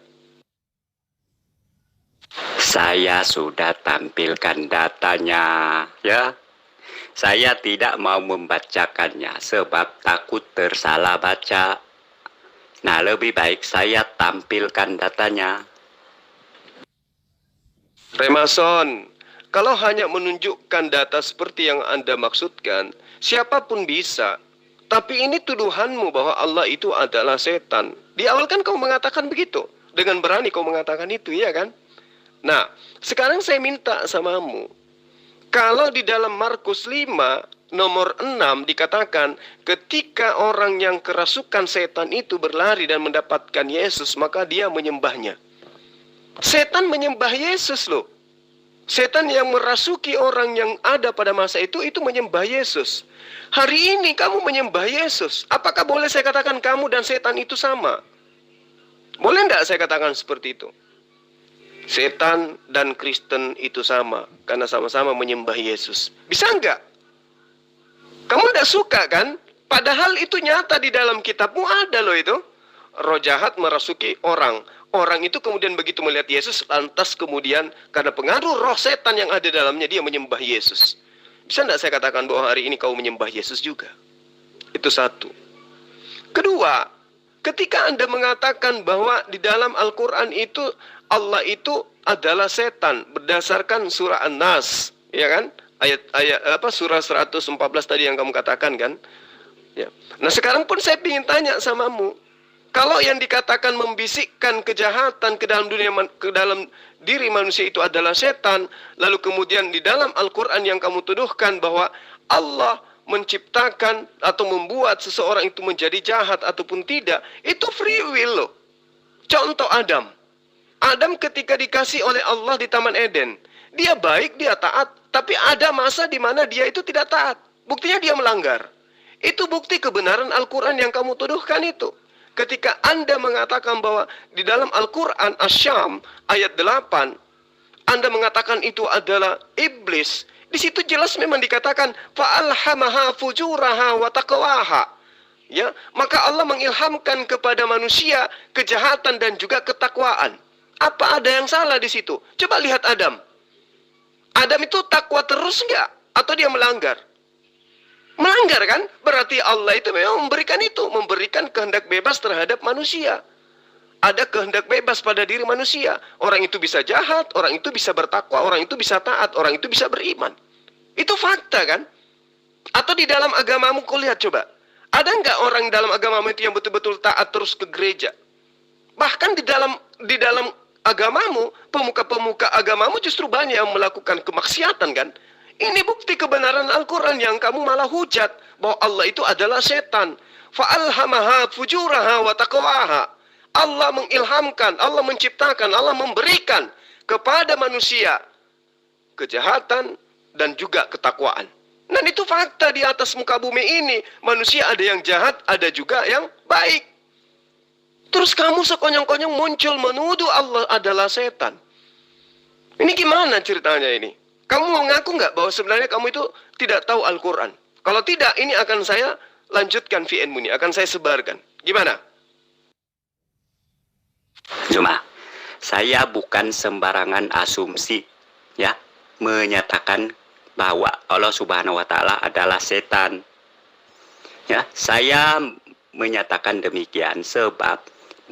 Saya sudah tampilkan datanya, ya. Saya tidak mau membacakannya sebab takut tersalah baca. Nah, lebih baik saya tampilkan datanya. Remason, kalau hanya menunjukkan data seperti yang Anda maksudkan, siapapun bisa. Tapi ini tuduhanmu bahwa Allah itu adalah setan. Di awal kan kau mengatakan begitu. Dengan berani kau mengatakan itu, ya kan? Nah, sekarang saya minta samamu. Kalau di dalam Markus 5 nomor 6 dikatakan ketika orang yang kerasukan setan itu berlari dan mendapatkan Yesus, maka dia menyembahnya. Setan menyembah Yesus loh. Setan yang merasuki orang yang ada pada masa itu menyembah Yesus. Hari ini kamu menyembah Yesus. Apakah boleh saya katakan kamu dan setan itu sama? Boleh tidak saya katakan seperti itu? Setan dan Kristen itu sama karena sama-sama menyembah Yesus. Bisa enggak? Kamu tidak suka kan Padahal itu nyata di dalam kitabmu ada loh itu. Roh jahat merasuki orang. Orang itu kemudian begitu melihat Yesus, lantas kemudian karena pengaruh roh setan yang ada dalamnya, dia menyembah Yesus. Bisa tidak saya katakan bahwa hari ini kau menyembah Yesus juga? Itu satu. Kedua, ketika Anda mengatakan bahwa di dalam Al-Quran itu Allah itu adalah setan berdasarkan surah An-Nas, ya kan? Surah 114 tadi yang kamu katakan kan? Ya. Nah sekarang pun saya ingin tanya samamu, kalau yang dikatakan membisikkan kejahatan ke dalam diri manusia itu adalah setan, lalu kemudian di dalam Al-Quran yang kamu tuduhkan bahwa Allah menciptakan atau membuat seseorang itu menjadi jahat ataupun tidak, itu free will loh. Contoh Adam. Adam ketika dikasih oleh Allah di Taman Eden, dia baik, dia taat, tapi ada masa di mana dia itu tidak taat. Buktinya dia melanggar. Itu bukti kebenaran Al-Quran yang kamu tuduhkan itu. Ketika Anda mengatakan bahwa di dalam Al-Quran Asy-Syam ayat 8, Anda mengatakan itu adalah iblis. Di situ jelas memang dikatakan fa'alhamaha fujuraha wa taqwaha. Ya, maka Allah mengilhamkan kepada manusia kejahatan dan juga ketakwaan. Apa ada yang salah di situ? Coba lihat Adam. Adam itu takwa terus enggak? Atau dia melanggar? Melanggar kan? Berarti Allah itu memang memberikan kehendak bebas terhadap manusia. Ada kehendak bebas pada diri manusia. Orang itu bisa jahat, orang itu bisa bertakwa, orang itu bisa taat, orang itu bisa beriman. Itu fakta kan? Atau di dalam agamamu kau lihat coba. Ada nggak orang dalam agamamu itu yang betul-betul taat terus ke gereja? Bahkan di dalam agamamu, pemuka-pemuka agamamu justru banyak yang melakukan kemaksiatan kan? Ini bukti kebenaran Al-Quran yang kamu malah hujat bahwa Allah itu adalah setan. Fa'alhamaha fujuraha wa taqwaha. Allah mengilhamkan, Allah menciptakan, Allah memberikan kepada manusia kejahatan dan juga ketakwaan. Dan itu fakta di atas muka bumi ini. Manusia ada yang jahat, ada juga yang baik. Terus kamu sekonyong-konyong muncul menuduh Allah adalah setan. Ini gimana ceritanya ini? Kamu mau ngaku nggak bahwa sebenarnya kamu itu tidak tahu Al-Quran? Kalau tidak, ini akan saya lanjutkan VN-mu ini, akan saya sebarkan. Gimana? Cuma, saya bukan sembarangan asumsi, ya, menyatakan bahwa Allah Subhanahu wa Ta'ala adalah setan. Ya, saya menyatakan demikian sebab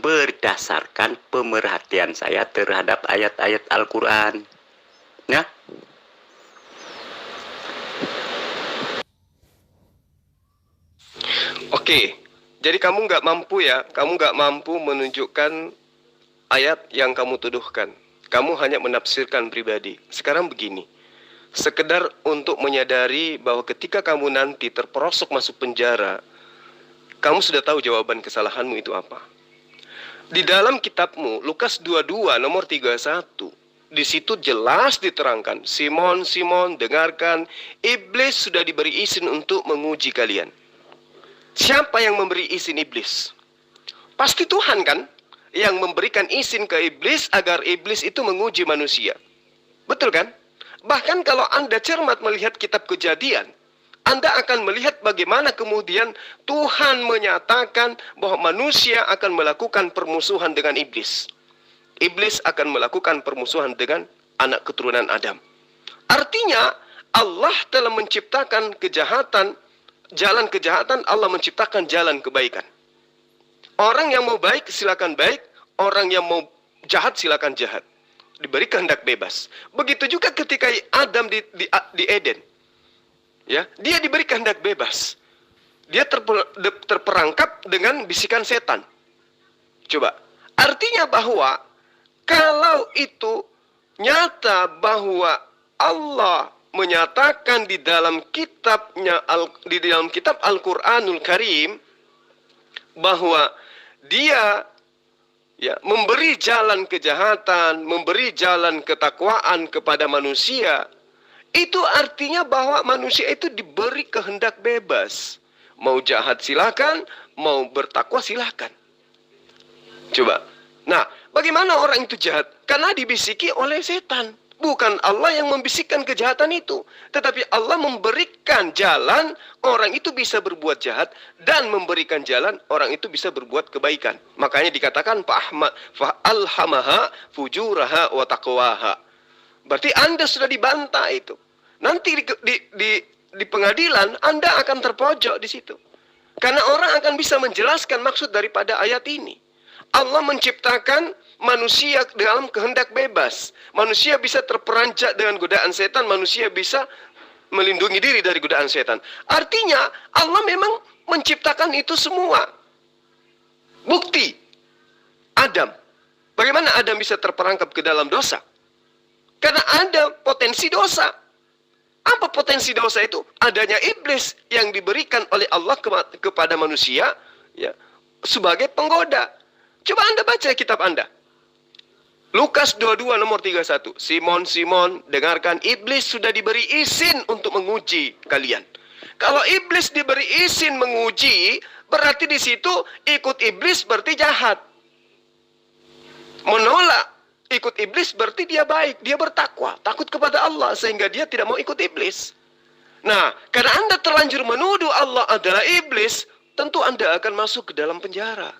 berdasarkan pemerhatian saya terhadap ayat-ayat Al-Quran. Ya. Oke, jadi kamu nggak mampu ya, kamu nggak mampu menunjukkan ayat yang kamu tuduhkan. Kamu hanya menafsirkan pribadi. Sekarang begini, sekedar untuk menyadari bahwa ketika kamu nanti terperosok masuk penjara, kamu sudah tahu jawaban kesalahanmu itu apa. Di dalam kitabmu, Lukas 22 nomor 31, di situ jelas diterangkan, Simon, Simon, dengarkan, iblis sudah diberi izin untuk menguji kalian. Siapa yang memberi izin iblis? Pasti Tuhan kan? Yang memberikan izin ke iblis agar iblis itu menguji manusia. Betul kan? Bahkan kalau Anda cermat melihat kitab Kejadian, Anda akan melihat bagaimana kemudian Tuhan menyatakan bahwa manusia akan melakukan permusuhan dengan iblis. Iblis akan melakukan permusuhan dengan anak keturunan Adam. Artinya Allah telah menciptakan kejahatan, jalan kejahatan, Allah menciptakan jalan kebaikan. Orang yang mau baik silakan baik, orang yang mau jahat silakan jahat. Diberi kehendak bebas. Begitu juga ketika Adam di Eden. Ya, dia diberi kehendak bebas. Dia terperangkap dengan bisikan setan. Coba, artinya bahwa kalau itu nyata bahwa Allah menyatakan di dalam kitabnya, di dalam kitab Al-Quranul Karim, bahwa dia ya memberi jalan kejahatan, memberi jalan ketakwaan kepada manusia, itu artinya bahwa manusia itu diberi kehendak bebas. Mau jahat silakan, mau bertakwa silakan. Coba. Nah, bagaimana orang itu jahat? Karena dibisiki oleh setan. Bukan Allah yang membisikkan kejahatan itu, tetapi Allah memberikan jalan orang itu bisa berbuat jahat dan memberikan jalan orang itu bisa berbuat kebaikan. Makanya dikatakan fa'alhamaha fujuraha wa taqwaha. Berarti Anda sudah dibantah itu. Nanti di pengadilan Anda akan terpojok di situ. Karena orang akan bisa menjelaskan maksud daripada ayat ini. Allah menciptakan manusia dalam kehendak bebas. Manusia bisa terperanjat dengan godaan setan. Manusia bisa melindungi diri dari godaan setan. Artinya Allah memang menciptakan itu semua. Bukti Adam. Bagaimana Adam bisa terperangkap ke dalam dosa? Karena ada potensi dosa. Apa potensi dosa itu? Adanya iblis yang diberikan oleh Allah kepada manusia, ya, sebagai penggoda. Coba Anda baca kitab Anda. Lukas 22 nomor 31. Simon, Simon, dengarkan, iblis sudah diberi izin untuk menguji kalian. Kalau iblis diberi izin menguji, berarti di situ ikut iblis berarti jahat. Menolak ikut iblis berarti dia baik, dia bertakwa, takut kepada Allah sehingga dia tidak mau ikut iblis. Nah, karena Anda terlanjur menuduh Allah adalah iblis, tentu Anda akan masuk ke dalam penjara.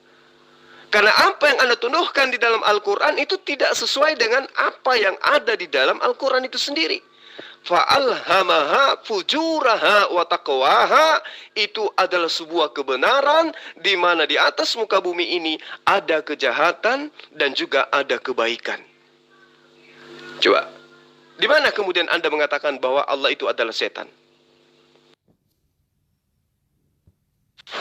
Karena apa yang Anda tuduhkan di dalam Al-Quran itu tidak sesuai dengan apa yang ada di dalam Al-Quran itu sendiri. Fa'alhamaha fujuraha wa taqwaha, itu adalah sebuah kebenaran di mana di atas muka bumi ini ada kejahatan dan juga ada kebaikan. Coba, di mana kemudian Anda mengatakan bahwa Allah itu adalah setan?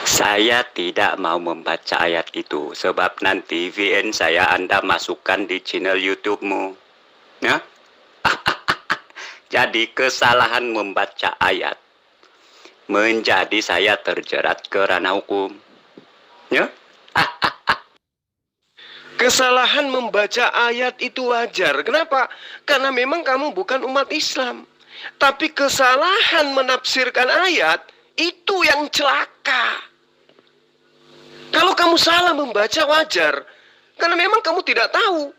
Saya tidak mau membaca ayat itu, sebab nanti VN saya Anda masukkan di channel YouTube-mu. Ya? Jadi kesalahan membaca ayat menjadi saya terjerat ke ranah hukum. Ya? Kesalahan membaca ayat itu wajar. Kenapa? Karena memang kamu bukan umat Islam. Tapi kesalahan menafsirkan ayat itu yang celaka. Kalau kamu salah membaca wajar, karena memang kamu tidak tahu.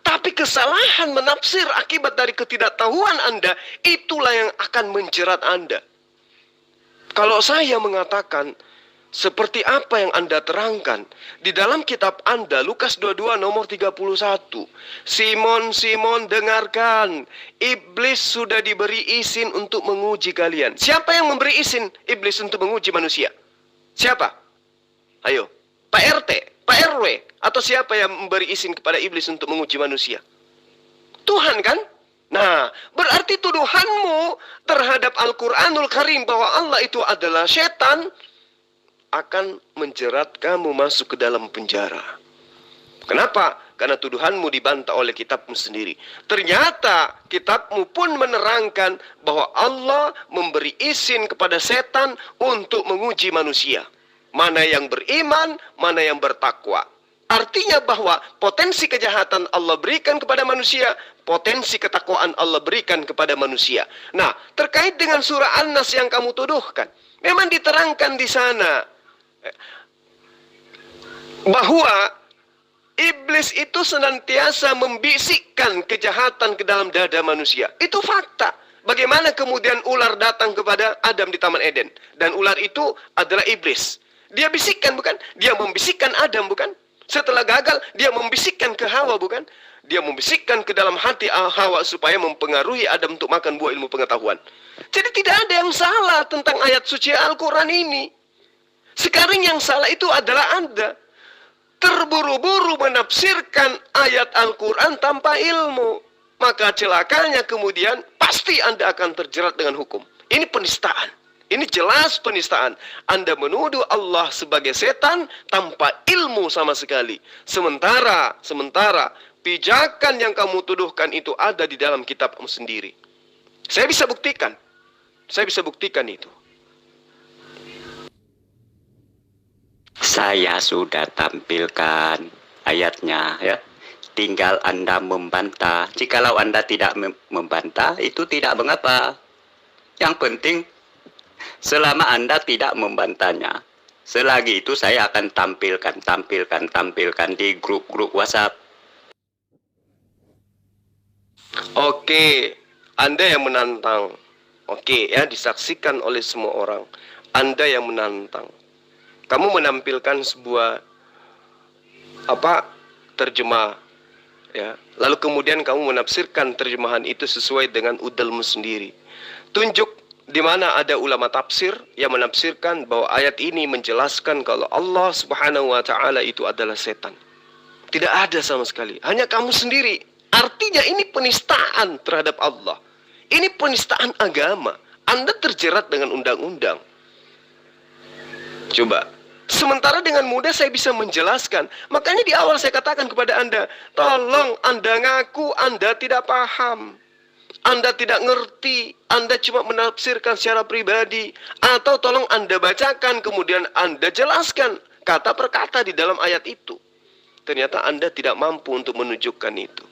Tapi kesalahan menafsir akibat dari ketidaktahuan Anda, itulah yang akan menjerat Anda. Kalau saya mengatakan, seperti apa yang Anda terangkan, di dalam kitab Anda, Lukas 22 nomor 31. Simon, Simon, dengarkan, iblis sudah diberi izin untuk menguji kalian. Siapa yang memberi izin iblis untuk menguji manusia? Siapa? Ayo, Pak RT, Pak RW, atau siapa yang memberi izin kepada iblis untuk menguji manusia? Tuhan kan? Nah, berarti tuduhanmu terhadap Al-Quranul Karim bahwa Allah itu adalah setan akan menjerat kamu masuk ke dalam penjara. Kenapa? Karena tuduhanmu dibantah oleh kitabmu sendiri. Ternyata kitabmu pun menerangkan bahwa Allah memberi izin kepada setan untuk menguji manusia. Mana yang beriman, mana yang bertakwa. Artinya bahwa potensi kejahatan Allah berikan kepada manusia, potensi ketakwaan Allah berikan kepada manusia. Nah, terkait dengan surah An-Nas yang kamu tuduhkan, memang diterangkan di sana bahwa iblis itu senantiasa membisikkan kejahatan ke dalam dada manusia. Itu fakta. Bagaimana kemudian ular datang kepada Adam di Taman Eden, dan ular itu adalah iblis. Dia bisikkan, bukan? Dia membisikkan Adam, bukan? Setelah gagal, dia membisikkan ke Hawa, bukan? Dia membisikkan ke dalam hati Hawa supaya mempengaruhi Adam untuk makan buah ilmu pengetahuan. Jadi tidak ada yang salah tentang ayat suci Al-Quran ini. Sekarang yang salah itu adalah Anda. Terburu-buru menafsirkan ayat Al-Quran tanpa ilmu. Maka celakanya kemudian pasti Anda akan terjerat dengan hukum. Ini penistaan. Ini jelas penistaan. Anda menuduh Allah sebagai setan tanpa ilmu sama sekali. Sementara pijakan yang kamu tuduhkan itu ada di dalam kitabmu sendiri. Saya bisa buktikan. Saya bisa buktikan itu. Saya sudah tampilkan ayatnya, ya. Tinggal Anda membantah. Jikalau Anda tidak membantah, itu tidak mengapa. Yang penting selama Anda tidak membantahnya, selagi itu saya akan tampilkan di grup-grup WhatsApp. Oke, Anda yang menantang. Oke, ya, disaksikan oleh semua orang. Anda yang menantang. Kamu menampilkan sebuah terjemah, ya. Lalu kemudian kamu menafsirkan terjemahan itu sesuai dengan udalmu sendiri. Tunjuk di mana ada ulama tafsir yang menafsirkan bahwa ayat ini menjelaskan kalau Allah Subhanahu wa taala itu adalah setan. Tidak ada sama sekali. Hanya kamu sendiri. Artinya ini penistaan terhadap Allah. Ini penistaan agama. Anda terjerat dengan undang-undang. Coba. Sementara dengan mudah saya bisa menjelaskan. Makanya di awal saya katakan kepada Anda, tolong Anda ngaku Anda tidak paham. Anda tidak ngerti, Anda cuma menafsirkan secara pribadi. Atau tolong Anda bacakan, kemudian Anda jelaskan kata per kata di dalam ayat itu. Ternyata Anda tidak mampu untuk menunjukkan itu.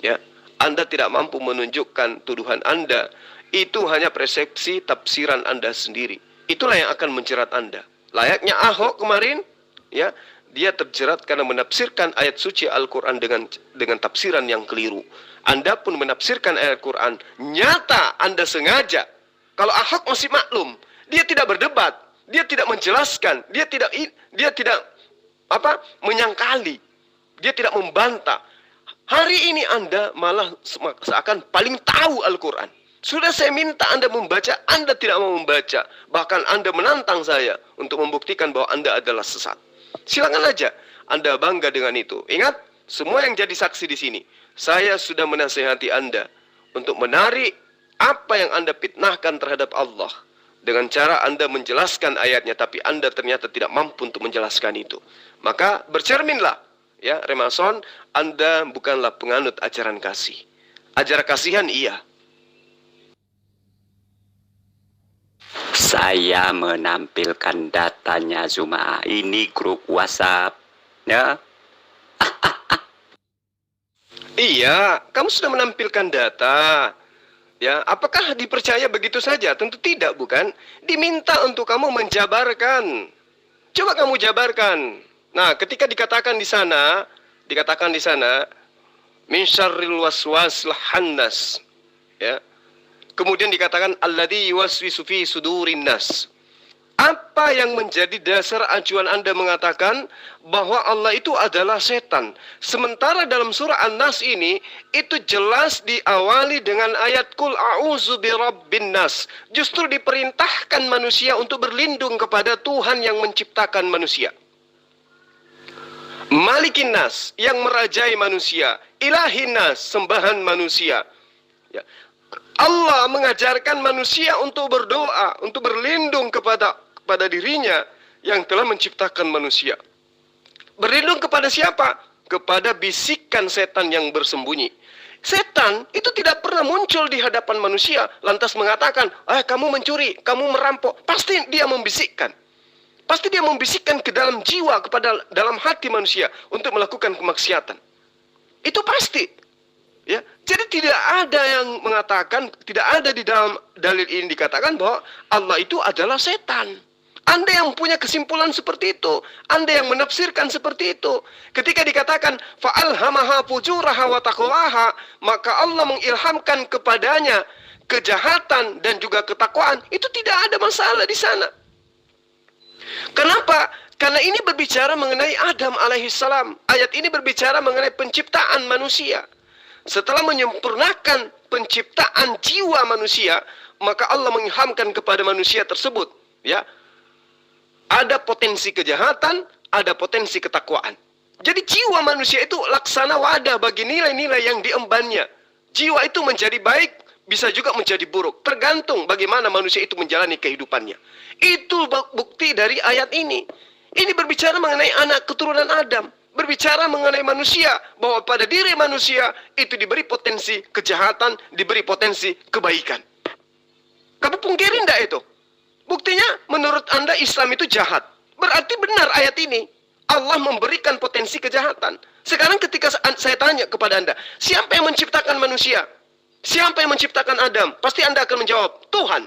Ya, Anda tidak mampu menunjukkan tuduhan Anda. Itu hanya persepsi tafsiran Anda sendiri. Itulah yang akan menjerat Anda. Layaknya Ahok kemarin, ya, dia terjerat karena menafsirkan ayat suci Al-Quran dengan tafsiran yang keliru. Anda pun menafsirkan ayat Al-Quran. Nyata Anda sengaja. Kalau Ahok masih maklum, dia tidak berdebat, dia tidak menjelaskan, dia tidak menyangkali, dia tidak membantah. Hari ini Anda malah seakan paling tahu Al-Quran. Sudah saya minta Anda membaca, Anda tidak mau membaca. Bahkan Anda menantang saya untuk membuktikan bahwa Anda adalah sesat. Silakan aja Anda bangga dengan itu. Ingat, semua yang jadi saksi di sini, saya sudah menasihati Anda untuk menarik apa yang Anda fitnahkan terhadap Allah dengan cara Anda menjelaskan ayatnya, tapi Anda ternyata tidak mampu untuk menjelaskan itu. Maka bercerminlah, ya, Remason, Anda bukanlah penganut ajaran kasih. Ajaran kasihan iya. Saya menampilkan datanya Zuma. Ini grup WhatsApp, ya. Iya, kamu sudah menampilkan data. Ya, apakah dipercaya begitu saja? Tentu tidak, bukan? Diminta untuk kamu menjabarkan. Coba kamu jabarkan. Nah, ketika dikatakan di sana, min syarril waswasil khannas. Ya. Kemudian dikatakan alladzi yuwaswisu fi sudurin nas. Apa yang menjadi dasar acuan Anda mengatakan bahwa Allah itu adalah setan? Sementara dalam surah An-Nas ini, itu jelas diawali dengan ayat Qul a'udzu birabbin nas. Justru diperintahkan manusia untuk berlindung kepada Tuhan yang menciptakan manusia. Malikin nas, yang merajai manusia. Ilahin nas, sembahan manusia. Ya. Allah mengajarkan manusia untuk berdoa, untuk berlindung kepada dirinya yang telah menciptakan manusia. Berlindung kepada siapa? Kepada bisikan setan yang bersembunyi. Setan itu tidak pernah muncul di hadapan manusia lantas mengatakan, kamu mencuri, kamu merampok. Pasti dia membisikkan. Pasti dia membisikkan ke dalam jiwa, dalam hati manusia untuk melakukan kemaksiatan. Itu pasti. Ya, jadi tidak ada yang mengatakan, tidak ada di dalam dalil ini dikatakan bahwa Allah itu adalah setan. Anda yang punya kesimpulan seperti itu, Anda yang menafsirkan seperti itu. Ketika dikatakan fa'alhamaha fujuraha wa taqwaha, maka Allah mengilhamkan kepadanya kejahatan dan juga ketakwaan. Itu tidak ada masalah di sana. Kenapa? Karena ini berbicara mengenai Adam alaihissalam. Ayat ini berbicara mengenai penciptaan manusia. Setelah menyempurnakan penciptaan jiwa manusia, maka Allah mengilhamkan kepada manusia tersebut, ya, ada potensi kejahatan, ada potensi ketakwaan. Jadi jiwa manusia itu laksana wadah bagi nilai-nilai yang diembannya. Jiwa itu menjadi baik, bisa juga menjadi buruk, tergantung bagaimana manusia itu menjalani kehidupannya. Itu bukti dari ayat ini. Ini berbicara mengenai anak keturunan Adam. Berbicara mengenai manusia, bahwa pada diri manusia itu diberi potensi kejahatan, diberi potensi kebaikan. Kamu pungkiri enggak itu? Buktinya menurut Anda Islam itu jahat. Berarti benar ayat ini. Allah memberikan potensi kejahatan. Sekarang ketika saya tanya kepada Anda, siapa yang menciptakan manusia? Siapa yang menciptakan Adam? Pasti Anda akan menjawab, Tuhan.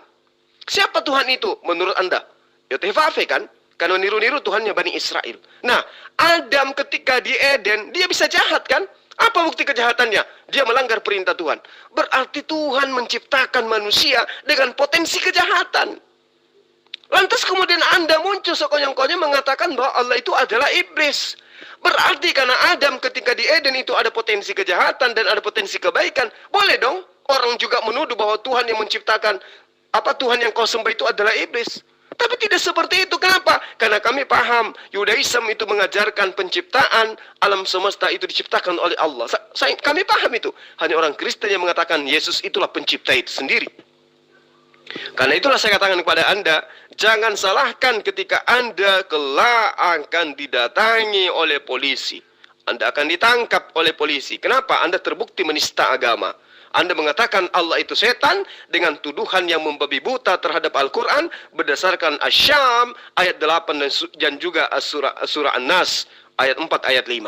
Siapa Tuhan itu menurut Anda? Yotefafe kan? Karena niru-niru Tuhannya Bani Israel. Nah, Adam ketika di Eden, dia bisa jahat kan? Apa bukti kejahatannya? Dia melanggar perintah Tuhan. Berarti Tuhan menciptakan manusia dengan potensi kejahatan. Lantas kemudian Anda muncul sekonyong-konyong mengatakan bahwa Allah itu adalah iblis. Berarti karena Adam ketika di Eden itu ada potensi kejahatan dan ada potensi kebaikan. Boleh dong orang juga menuduh bahwa Tuhan yang menciptakan, Tuhan yang kau sembah itu adalah iblis. Tapi tidak seperti itu. Kenapa? Karena kami paham Yudaism itu mengajarkan penciptaan alam semesta itu diciptakan oleh Allah. Kami paham itu. Hanya orang Kristen yang mengatakan Yesus itulah pencipta itu sendiri. Karena itulah saya katakan kepada Anda, jangan salahkan ketika Anda kelak akan didatangi oleh polisi. Anda akan ditangkap oleh polisi. Kenapa? Anda terbukti menista agama. Anda mengatakan Allah itu setan dengan tuduhan yang membabi buta terhadap Al-Quran berdasarkan Asy-Syam ayat 8 dan juga surah An-Nas ayat 4 ayat 5.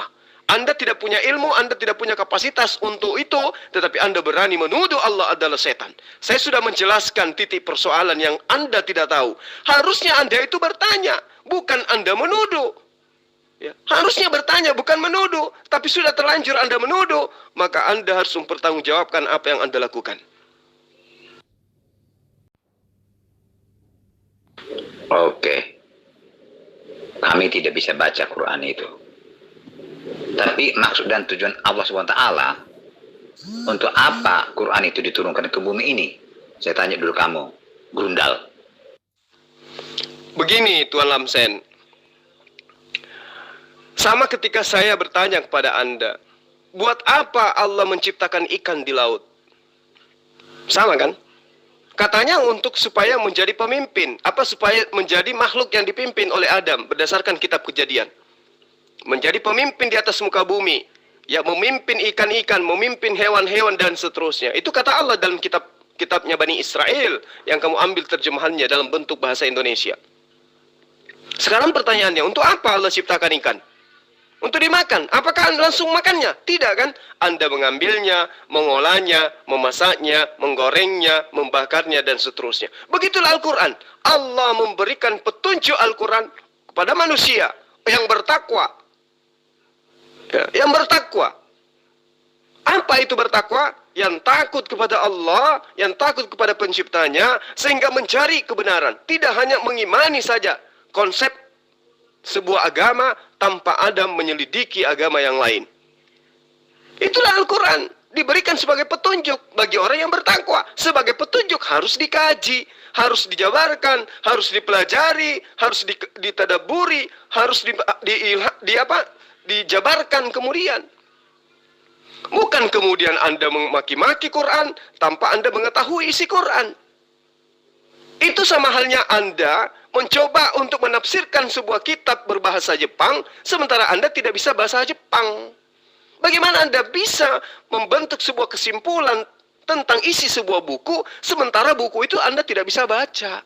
Anda tidak punya ilmu, Anda tidak punya kapasitas untuk itu, tetapi Anda berani menuduh Allah adalah setan. Saya sudah menjelaskan titik persoalan yang Anda tidak tahu. Harusnya Anda itu bertanya, bukan Anda menuduh. Ya, harusnya bertanya bukan menuduh, tapi sudah terlanjur Anda menuduh, maka Anda harus mempertanggungjawabkan apa yang Anda lakukan. Oke. Kami tidak bisa baca Quran itu. Tapi maksud dan tujuan Allah SWT, untuk apa Quran itu diturunkan ke bumi ini? Saya tanya dulu kamu, Grundal. Begini Tuan Lamsen. Sama ketika saya bertanya kepada Anda, buat apa Allah menciptakan ikan di laut? Sama kan? Katanya untuk supaya menjadi pemimpin. Supaya menjadi makhluk yang dipimpin oleh Adam berdasarkan kitab Kejadian. Menjadi pemimpin di atas muka bumi. Ya, memimpin ikan-ikan, memimpin hewan-hewan dan seterusnya. Itu kata Allah dalam kitabnya Bani Israel yang kamu ambil terjemahannya dalam bentuk bahasa Indonesia. Sekarang pertanyaannya, untuk apa Allah ciptakan ikan? Untuk dimakan. Apakah Anda langsung makannya? Tidak kan? Anda mengambilnya, mengolahnya, memasaknya, menggorengnya, membakarnya, dan seterusnya. Begitulah Al-Quran. Allah memberikan petunjuk Al-Quran kepada manusia yang bertakwa. Ya, yang bertakwa. Apa itu bertakwa? Yang takut kepada Allah, yang takut kepada penciptanya, sehingga mencari kebenaran. Tidak hanya mengimani saja konsep sebuah agama tanpa ada menyelidiki agama yang lain. Itulah Al-Quran. Diberikan sebagai petunjuk bagi orang yang bertakwa. Sebagai petunjuk harus dikaji, harus dijabarkan, harus dipelajari, harus ditadaburi, harus dijabarkan kemudian. Bukan kemudian Anda memaki-maki Quran tanpa Anda mengetahui isi Quran. Itu sama halnya Anda mencoba untuk menafsirkan sebuah kitab berbahasa Jepang, sementara Anda tidak bisa bahasa Jepang. Bagaimana Anda bisa membentuk sebuah kesimpulan tentang isi sebuah buku, sementara buku itu Anda tidak bisa baca?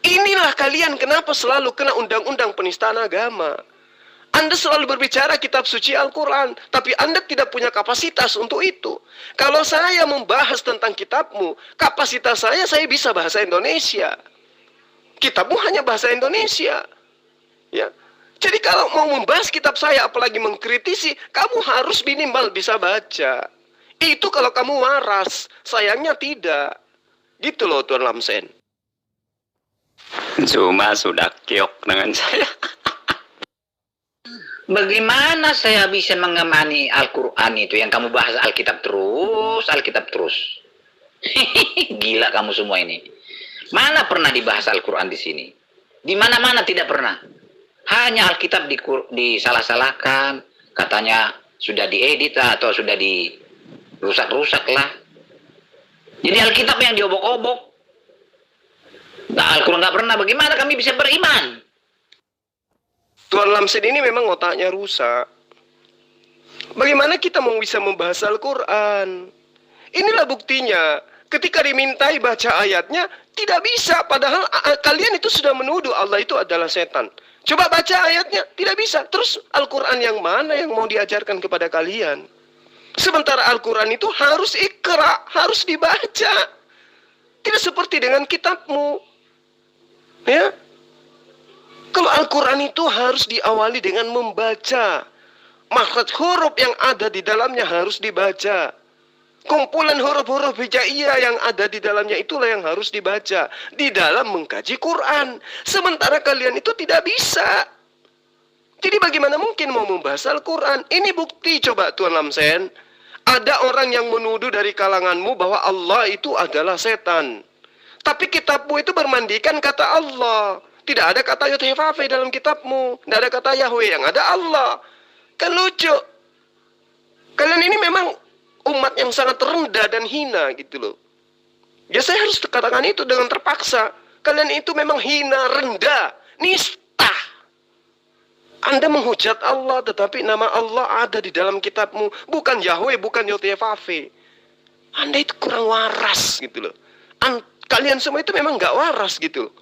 Inilah kalian kenapa selalu kena undang-undang penistaan agama. Anda selalu berbicara kitab suci Al-Quran, tapi Anda tidak punya kapasitas untuk itu. Kalau saya membahas tentang kitabmu, kapasitas saya bisa bahasa Indonesia. Kitabmu hanya bahasa Indonesia. Ya. Jadi kalau mau membahas kitab saya, apalagi mengkritisi, kamu harus minimal bisa baca. Itu kalau kamu waras, sayangnya tidak. Gitu loh Tuan Lamsen. Cuma sudah kiok dengan saya. Bagaimana saya bisa mengemani Al-Quran itu yang kamu bahas Alkitab terus, Alkitab terus. Gila kamu semua ini. Mana pernah dibahas Al-Quran di sini? Di mana-mana tidak pernah. Hanya Alkitab disalah-salahkan, katanya sudah diedit atau sudah dirusak-rusak lah. Jadi Alkitab yang diobok-obok. Nah, Al-Quran nggak pernah. Bagaimana kami bisa beriman? Tuan Lamsen ini memang otaknya rusak. Bagaimana kita mau bisa membahas Al-Quran? Inilah buktinya. Ketika dimintai baca ayatnya, tidak bisa. Padahal kalian itu sudah menuduh Allah itu adalah setan. Coba baca ayatnya, tidak bisa. Terus Al-Quran yang mana yang mau diajarkan kepada kalian? Sementara Al-Quran itu harus ikra, harus dibaca. Tidak seperti dengan kitabmu. Ya. Kalau Al-Quran itu harus diawali dengan membaca. makhraj huruf yang ada di dalamnya harus dibaca. Kumpulan huruf-huruf hijaiyah yang ada di dalamnya itulah yang harus dibaca di dalam mengkaji Quran. Sementara kalian itu tidak bisa. Jadi bagaimana mungkin mau membahas Al-Quran? Ini bukti coba Tuan Lamsen. Ada orang yang menuduh dari kalanganmu bahwa Allah itu adalah setan. Tapi kitabmu itu bermandikan kata Allah. Tidak ada kata Yod-Heh-Vav-He dalam kitabmu. Tidak ada kata Yahweh, yang ada Allah. Kan lucu. Kalian ini memang umat yang sangat rendah dan hina gitu loh. Ya saya harus katakan itu dengan terpaksa. Kalian itu memang hina, rendah, nista. Anda menghujat Allah, tetapi nama Allah ada di dalam kitabmu. Bukan Yahweh, bukan Yod-Heh-Vav-He. Anda itu kurang waras gitu loh. Kalian semua itu memang gak waras gitu loh.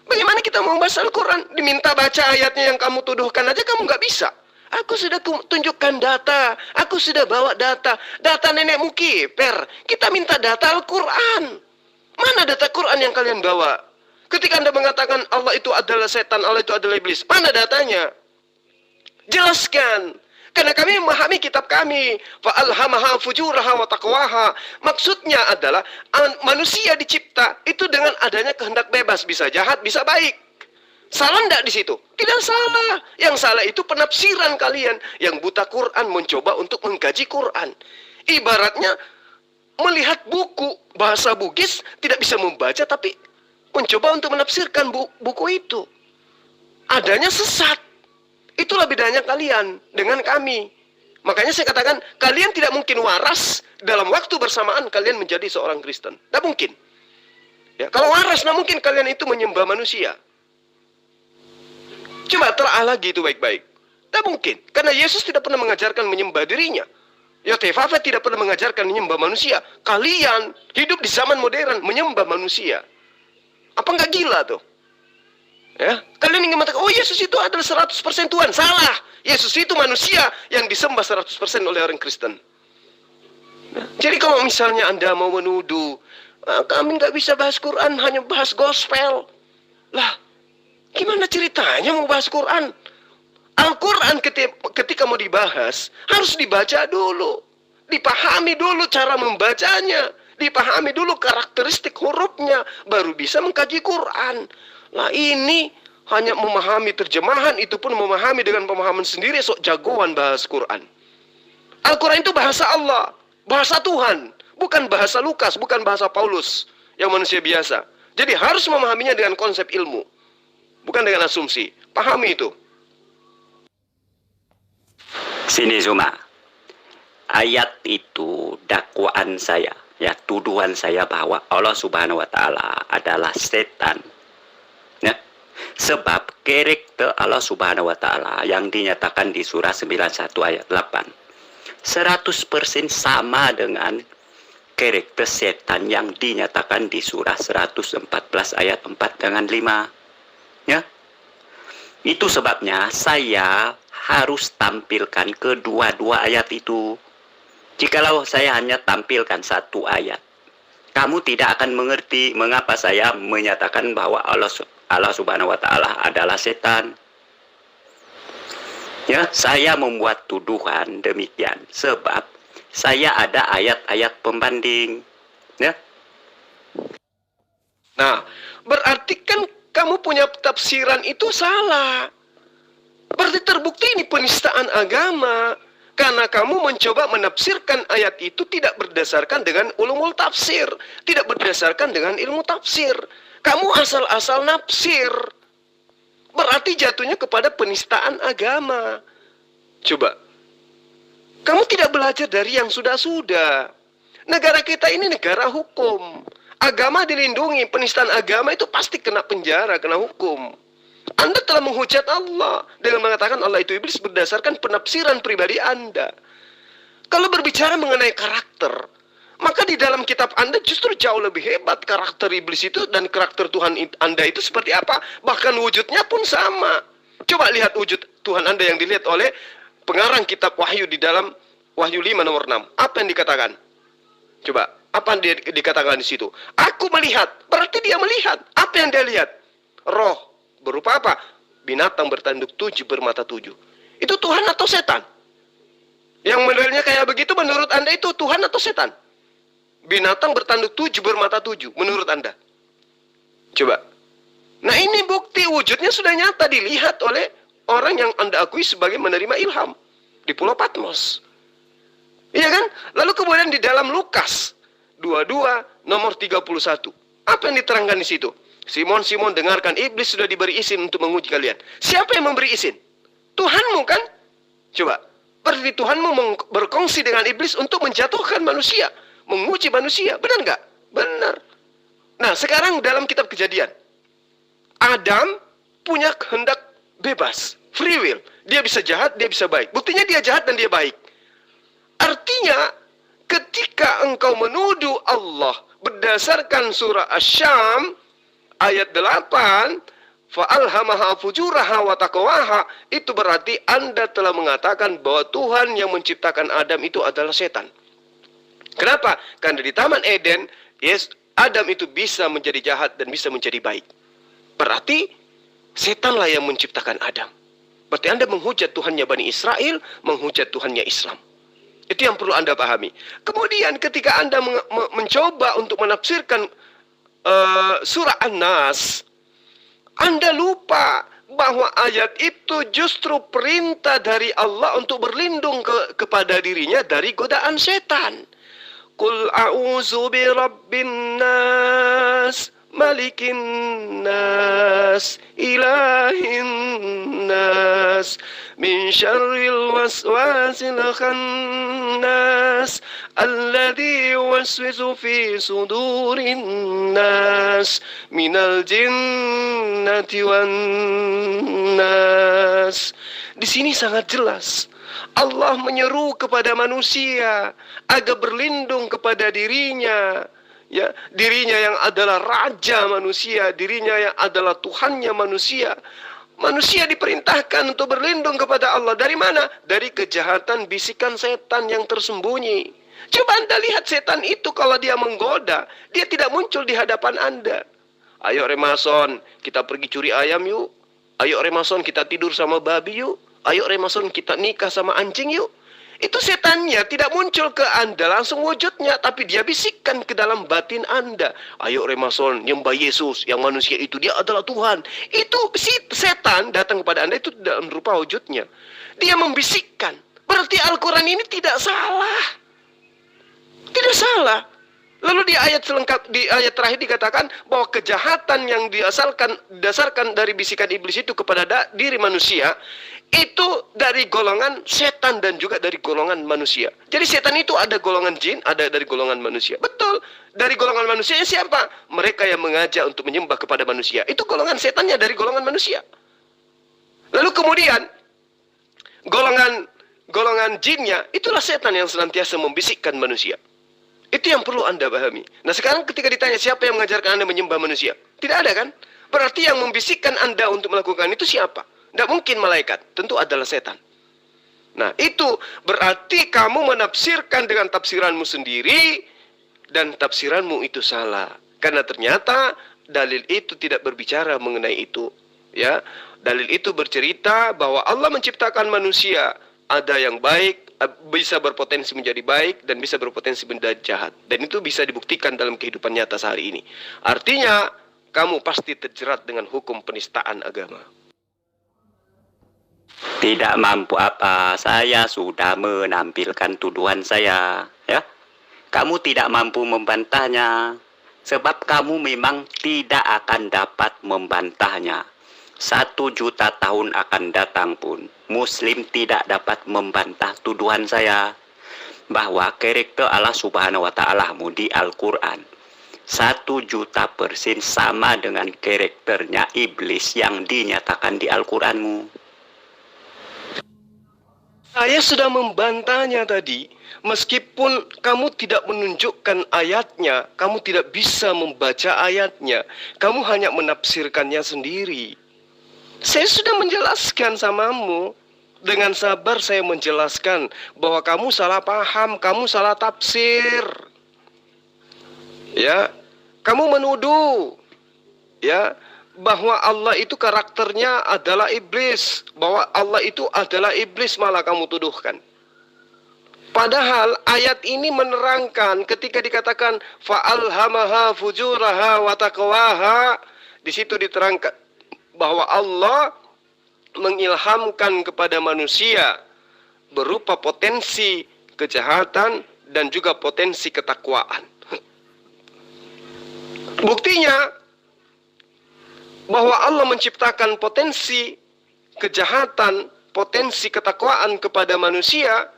Bagaimana kita mau bahas Al-Quran? Diminta baca ayatnya yang kamu tuduhkan aja kamu gak bisa. Aku sudah tunjukkan data. Aku sudah bawa data. Data nenekmu kiper. Kita minta data Al-Quran. Mana data Quran yang kalian bawa? Ketika Anda mengatakan Allah itu adalah setan, Allah itu adalah iblis. Mana datanya? Jelaskan. Karena kami memahami kitab kami. Fa'alhamaha fujuraha wa taqwaha. Maksudnya adalah manusia dicipta itu dengan adanya kehendak bebas. Bisa jahat, bisa baik. Salah enggak di situ? Tidak salah. Yang salah itu penafsiran kalian. Yang buta Quran mencoba untuk mengkaji Quran. Ibaratnya melihat buku bahasa Bugis tidak bisa membaca tapi mencoba untuk menafsirkan buku itu. Adanya sesat. Itulah bedanya kalian dengan kami. Makanya saya katakan kalian tidak mungkin waras dalam waktu bersamaan kalian menjadi seorang Kristen. Tidak mungkin. Ya, kalau waras tidak mungkin kalian itu menyembah manusia. Coba telah lagi itu baik-baik. Tak mungkin. Karena Yesus tidak pernah mengajarkan menyembah dirinya. Yod-Heh-Vav-He tidak pernah mengajarkan menyembah manusia. Kalian hidup di zaman modern menyembah manusia. Apa enggak gila tuh? Ya, kalian ingin mengatakan, oh Yesus itu adalah 100% Tuhan. Salah. Yesus itu manusia yang disembah 100% oleh orang Kristen. Nah, jadi kalau misalnya Anda mau menuduh, kami nggak bisa bahas Quran, hanya bahas gospel. Lah, gimana ceritanya mau bahas Quran? Al-Quran ketika mau dibahas, harus dibaca dulu. Dipahami dulu cara membacanya. Dipahami dulu karakteristik hurufnya. Baru bisa mengkaji Quran. Lah ini hanya memahami terjemahan, itu pun memahami dengan pemahaman sendiri, sok jagoan bahas Quran. Al-Quran itu bahasa Allah, bahasa Tuhan. Bukan bahasa Lukas, bukan bahasa Paulus yang manusia biasa. Jadi harus memahaminya dengan konsep ilmu. Bukan dengan asumsi. Pahami itu. Sini Zuma. Ayat itu dakwaan saya, ya, tuduhan saya bahwa Allah Subhanahu wa taala adalah setan. Ya. Sebab karakter Allah Subhanahu wa taala yang dinyatakan di surah 91 ayat 8 100% sama dengan karakter setan yang dinyatakan di surah 114 ayat 4 dengan 5. Ya. Itu sebabnya saya harus tampilkan kedua-dua ayat itu. Jikalau saya hanya tampilkan satu ayat, kamu tidak akan mengerti mengapa saya menyatakan bahwa Allah Subhanahu wa taala adalah setan. Ya, saya membuat tuduhan demikian sebab saya ada ayat-ayat pembanding. Ya. Nah, berarti kan kamu punya tafsiran itu salah. Berarti terbukti ini penistaan agama. Karena kamu mencoba menafsirkan ayat itu tidak berdasarkan dengan ulumul tafsir. Tidak berdasarkan dengan ilmu tafsir. Kamu asal-asal nafsir. Berarti jatuhnya kepada penistaan agama. Coba. Kamu tidak belajar dari yang sudah-sudah. Negara kita ini negara hukum. Agama dilindungi. Penistaan agama itu pasti kena penjara, kena hukum. Anda telah menghujat Allah dengan mengatakan Allah itu iblis berdasarkan penafsiran pribadi Anda. Kalau berbicara mengenai karakter, maka di dalam kitab Anda justru jauh lebih hebat karakter iblis itu dan karakter Tuhan Anda itu seperti apa. Bahkan wujudnya pun sama. Coba lihat wujud Tuhan Anda yang dilihat oleh pengarang kitab Wahyu di dalam Wahyu 5 nomor 6. Apa yang dikatakan? Coba, apa yang dikatakan di situ? Aku melihat, berarti dia melihat. Apa yang dia lihat? Roh. Berupa apa? Binatang bertanduk 7 bermata 7. Itu Tuhan atau setan? Yang modelnya kayak begitu menurut Anda itu Tuhan atau setan? Binatang bertanduk 7 bermata 7 menurut Anda. Coba. Nah ini bukti wujudnya sudah nyata dilihat oleh orang yang Anda akui sebagai menerima ilham di Pulau Patmos. Iya kan? Lalu kemudian di dalam Lukas 22 nomor 31. Apa yang diterangkan di situ? Simon, Simon, dengarkan, iblis sudah diberi izin untuk menguji kalian. Siapa yang memberi izin? Tuhanmu kan? Coba. Berarti Tuhanmu berkongsi dengan iblis untuk menjatuhkan manusia, menguji manusia. Benar nggak? Benar. Nah, sekarang dalam kitab Kejadian, Adam punya kehendak bebas, free will. Dia bisa jahat, dia bisa baik. Buktinya dia jahat dan dia baik. Artinya, ketika engkau menuduh Allah berdasarkan surah Asy-Syam ayat 8, fa'alhamaha fujuraha wa taqwaha, itu berarti Anda telah mengatakan bahwa Tuhan yang menciptakan Adam itu adalah setan. Kenapa? Karena di Taman Eden, Adam itu bisa menjadi jahat dan bisa menjadi baik. Berarti setanlah yang menciptakan Adam. Berarti Anda menghujat Tuhannya Bani Israel, menghujat Tuhannya Islam. Itu yang perlu Anda pahami. Kemudian ketika Anda mencoba untuk menafsirkan surah An-Nas, Anda lupa bahwa ayat itu justru perintah dari Allah untuk berlindung kepada dirinya dari godaan setan. Qul a'udzu birabbin nas, malikin nas, ilahin nas, min syarril waswasil khannas, alladzi yuwaswisu fi sudurin nas, minal jinnati wan nas. Di sini sangat jelas Allah menyeru kepada manusia agar berlindung kepada dirinya, ya, dirinya yang adalah raja manusia, dirinya yang adalah Tuhannya manusia. Manusia diperintahkan untuk berlindung kepada Allah. Dari mana? Dari kejahatan bisikan setan yang tersembunyi. Coba Anda lihat setan itu kalau dia menggoda, dia tidak muncul di hadapan Anda. Ayo Remason, kita pergi curi ayam yuk. Ayo Remason, kita tidur sama babi yuk. Ayo Remason, kita nikah sama anjing yuk. Itu setannya tidak muncul ke Anda langsung wujudnya, tapi dia bisikkan ke dalam batin Anda. Ayo Remason, nyembah Yesus, yang manusia itu dia adalah Tuhan. Itu setan datang kepada Anda itu dalam rupa wujudnya. Dia membisikkan. Berarti Al-Quran ini tidak salah. Tidak salah. Lalu di ayat terakhir dikatakan bahwa kejahatan yang didasarkan dari bisikan iblis itu kepada diri manusia itu dari golongan setan dan juga dari golongan manusia. Jadi setan itu ada golongan jin, ada dari golongan manusia. Betul. Dari golongan manusia siapa? Mereka yang mengajak untuk menyembah kepada manusia. Itu golongan setannya dari golongan manusia. Lalu kemudian golongan jinnya itulah setan yang senantiasa membisikkan manusia. Itu yang perlu Anda pahami. Nah sekarang ketika ditanya siapa yang mengajarkan Anda menyembah manusia? Tidak ada kan? Berarti yang membisikkan Anda untuk melakukan itu siapa? Tidak mungkin malaikat. Tentu adalah setan. Nah itu berarti kamu menafsirkan dengan tafsiranmu sendiri. Dan tafsiranmu itu salah. Karena ternyata dalil itu tidak berbicara mengenai itu. Ya, dalil itu bercerita bahwa Allah menciptakan manusia. Ada yang baik, bisa berpotensi menjadi baik dan bisa berpotensi menjadi jahat. Dan itu bisa dibuktikan dalam kehidupan nyata sehari ini. Artinya, kamu pasti terjerat dengan hukum penistaan agama. Tidak mampu apa, saya sudah menampilkan tuduhan saya, ya. Kamu tidak mampu membantahnya, sebab kamu memang tidak akan dapat membantahnya. 1 juta tahun akan datang pun Muslim tidak dapat membantah tuduhan saya bahwa karakter Allah Subhanahu wa Ta'ala di Al-Quran 1 juta persen sama dengan karakternya iblis yang dinyatakan di Al-Quranmu. Saya sudah membantahnya tadi. Meskipun kamu tidak menunjukkan ayatnya, kamu tidak bisa membaca ayatnya, kamu hanya menafsirkannya sendiri. Saya sudah menjelaskan samamu. Dengan sabar saya menjelaskan bahwa kamu salah paham, kamu salah tafsir. Ya, kamu menuduh ya bahwa Allah itu karakternya adalah iblis, bahwa Allah itu adalah iblis malah kamu tuduhkan. Padahal ayat ini menerangkan ketika dikatakan fa'alhamaha fujuraha wa taqwaha, di situ diterangkan bahwa Allah mengilhamkan kepada manusia berupa potensi kejahatan dan juga potensi ketakwaan. Buktinya bahwa Allah menciptakan potensi kejahatan, potensi ketakwaan kepada manusia.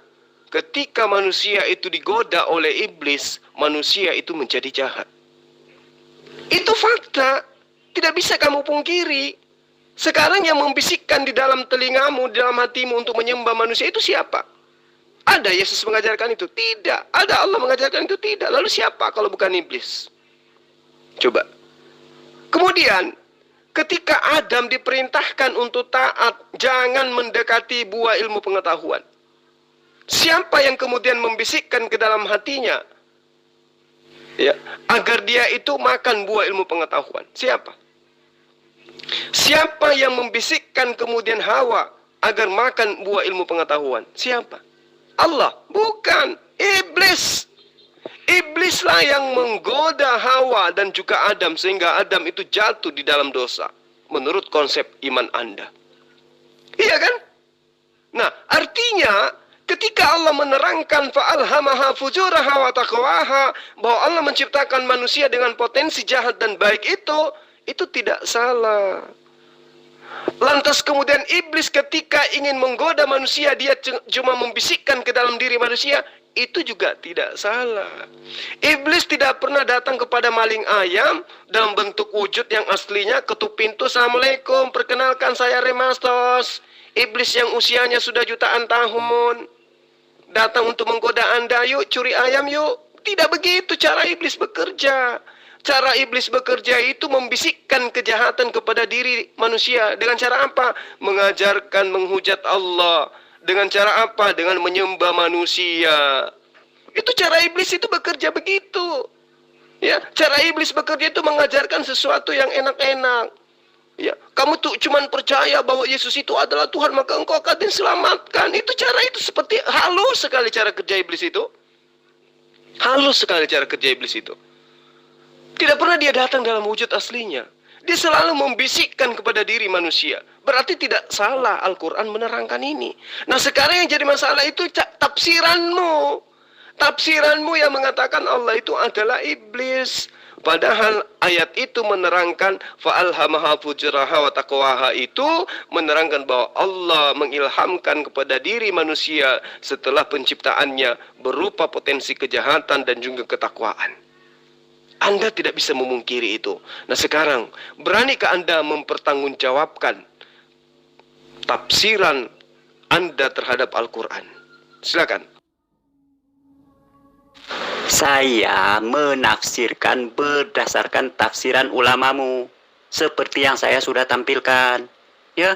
Ketika manusia itu digoda oleh iblis, manusia itu menjadi jahat. Itu fakta, tidak bisa kamu pungkiri. Sekarang yang membisikkan di dalam telingamu, di dalam hatimu untuk menyembah manusia itu siapa? Ada Yesus mengajarkan itu? Tidak. Ada Allah mengajarkan itu? Tidak. Lalu siapa kalau bukan iblis? Coba. Kemudian, ketika Adam diperintahkan untuk taat, jangan mendekati buah ilmu pengetahuan. Siapa yang kemudian membisikkan ke dalam hatinya, ya, agar dia itu makan buah ilmu pengetahuan? Siapa? Siapa yang membisikkan kemudian Hawa agar makan buah ilmu pengetahuan? Siapa? Allah? Bukan. Iblis. Iblislah yang menggoda Hawa dan juga Adam sehingga Adam itu jatuh di dalam dosa. Menurut konsep iman Anda. Iya kan? Nah, artinya ketika Allah menerangkan fa'alhamaha fujuraha wa taqwaha, bahwa Allah menciptakan manusia dengan potensi jahat dan baik itu tidak salah. Lantas kemudian iblis ketika ingin menggoda manusia, dia cuma membisikkan ke dalam diri manusia, itu juga tidak salah. Iblis tidak pernah datang kepada maling ayam dalam bentuk wujud yang aslinya, ketuk pintu, "Assalamualaikum, perkenalkan saya Remastos." Iblis yang usianya sudah jutaan tahun datang untuk menggoda Anda, "Yuk curi ayam yuk." Tidak begitu cara iblis bekerja. Cara iblis bekerja itu membisikkan kejahatan kepada diri manusia. Dengan cara apa? Mengajarkan menghujat Allah. Dengan cara apa? Dengan menyembah manusia. Itu cara iblis itu bekerja begitu. Ya, cara iblis bekerja itu mengajarkan sesuatu yang enak-enak. Ya, kamu tuh cuman percaya bahwa Yesus itu adalah Tuhan, maka engkau akan diselamatkan. Itu cara itu seperti halus sekali cara kerja iblis itu. Halus sekali cara kerja iblis itu. Tidak pernah dia datang dalam wujud aslinya. Dia selalu membisikkan kepada diri manusia. Berarti tidak salah Al-Quran menerangkan ini. Nah, sekarang yang jadi masalah itu tafsiranmu. Tafsiranmu yang mengatakan Allah itu adalah iblis. Padahal ayat itu menerangkan fa'alhamaha fujuraha wa taqwaha, itu menerangkan bahwa Allah mengilhamkan kepada diri manusia setelah penciptaannya berupa potensi kejahatan dan juga ketakwaan. Anda tidak bisa memungkiri itu. Nah, sekarang beranikah Anda mempertanggungjawabkan tafsiran Anda terhadap Al-Quran? Silakan. Saya menafsirkan berdasarkan tafsiran ulamamu, seperti yang saya sudah tampilkan. Ya,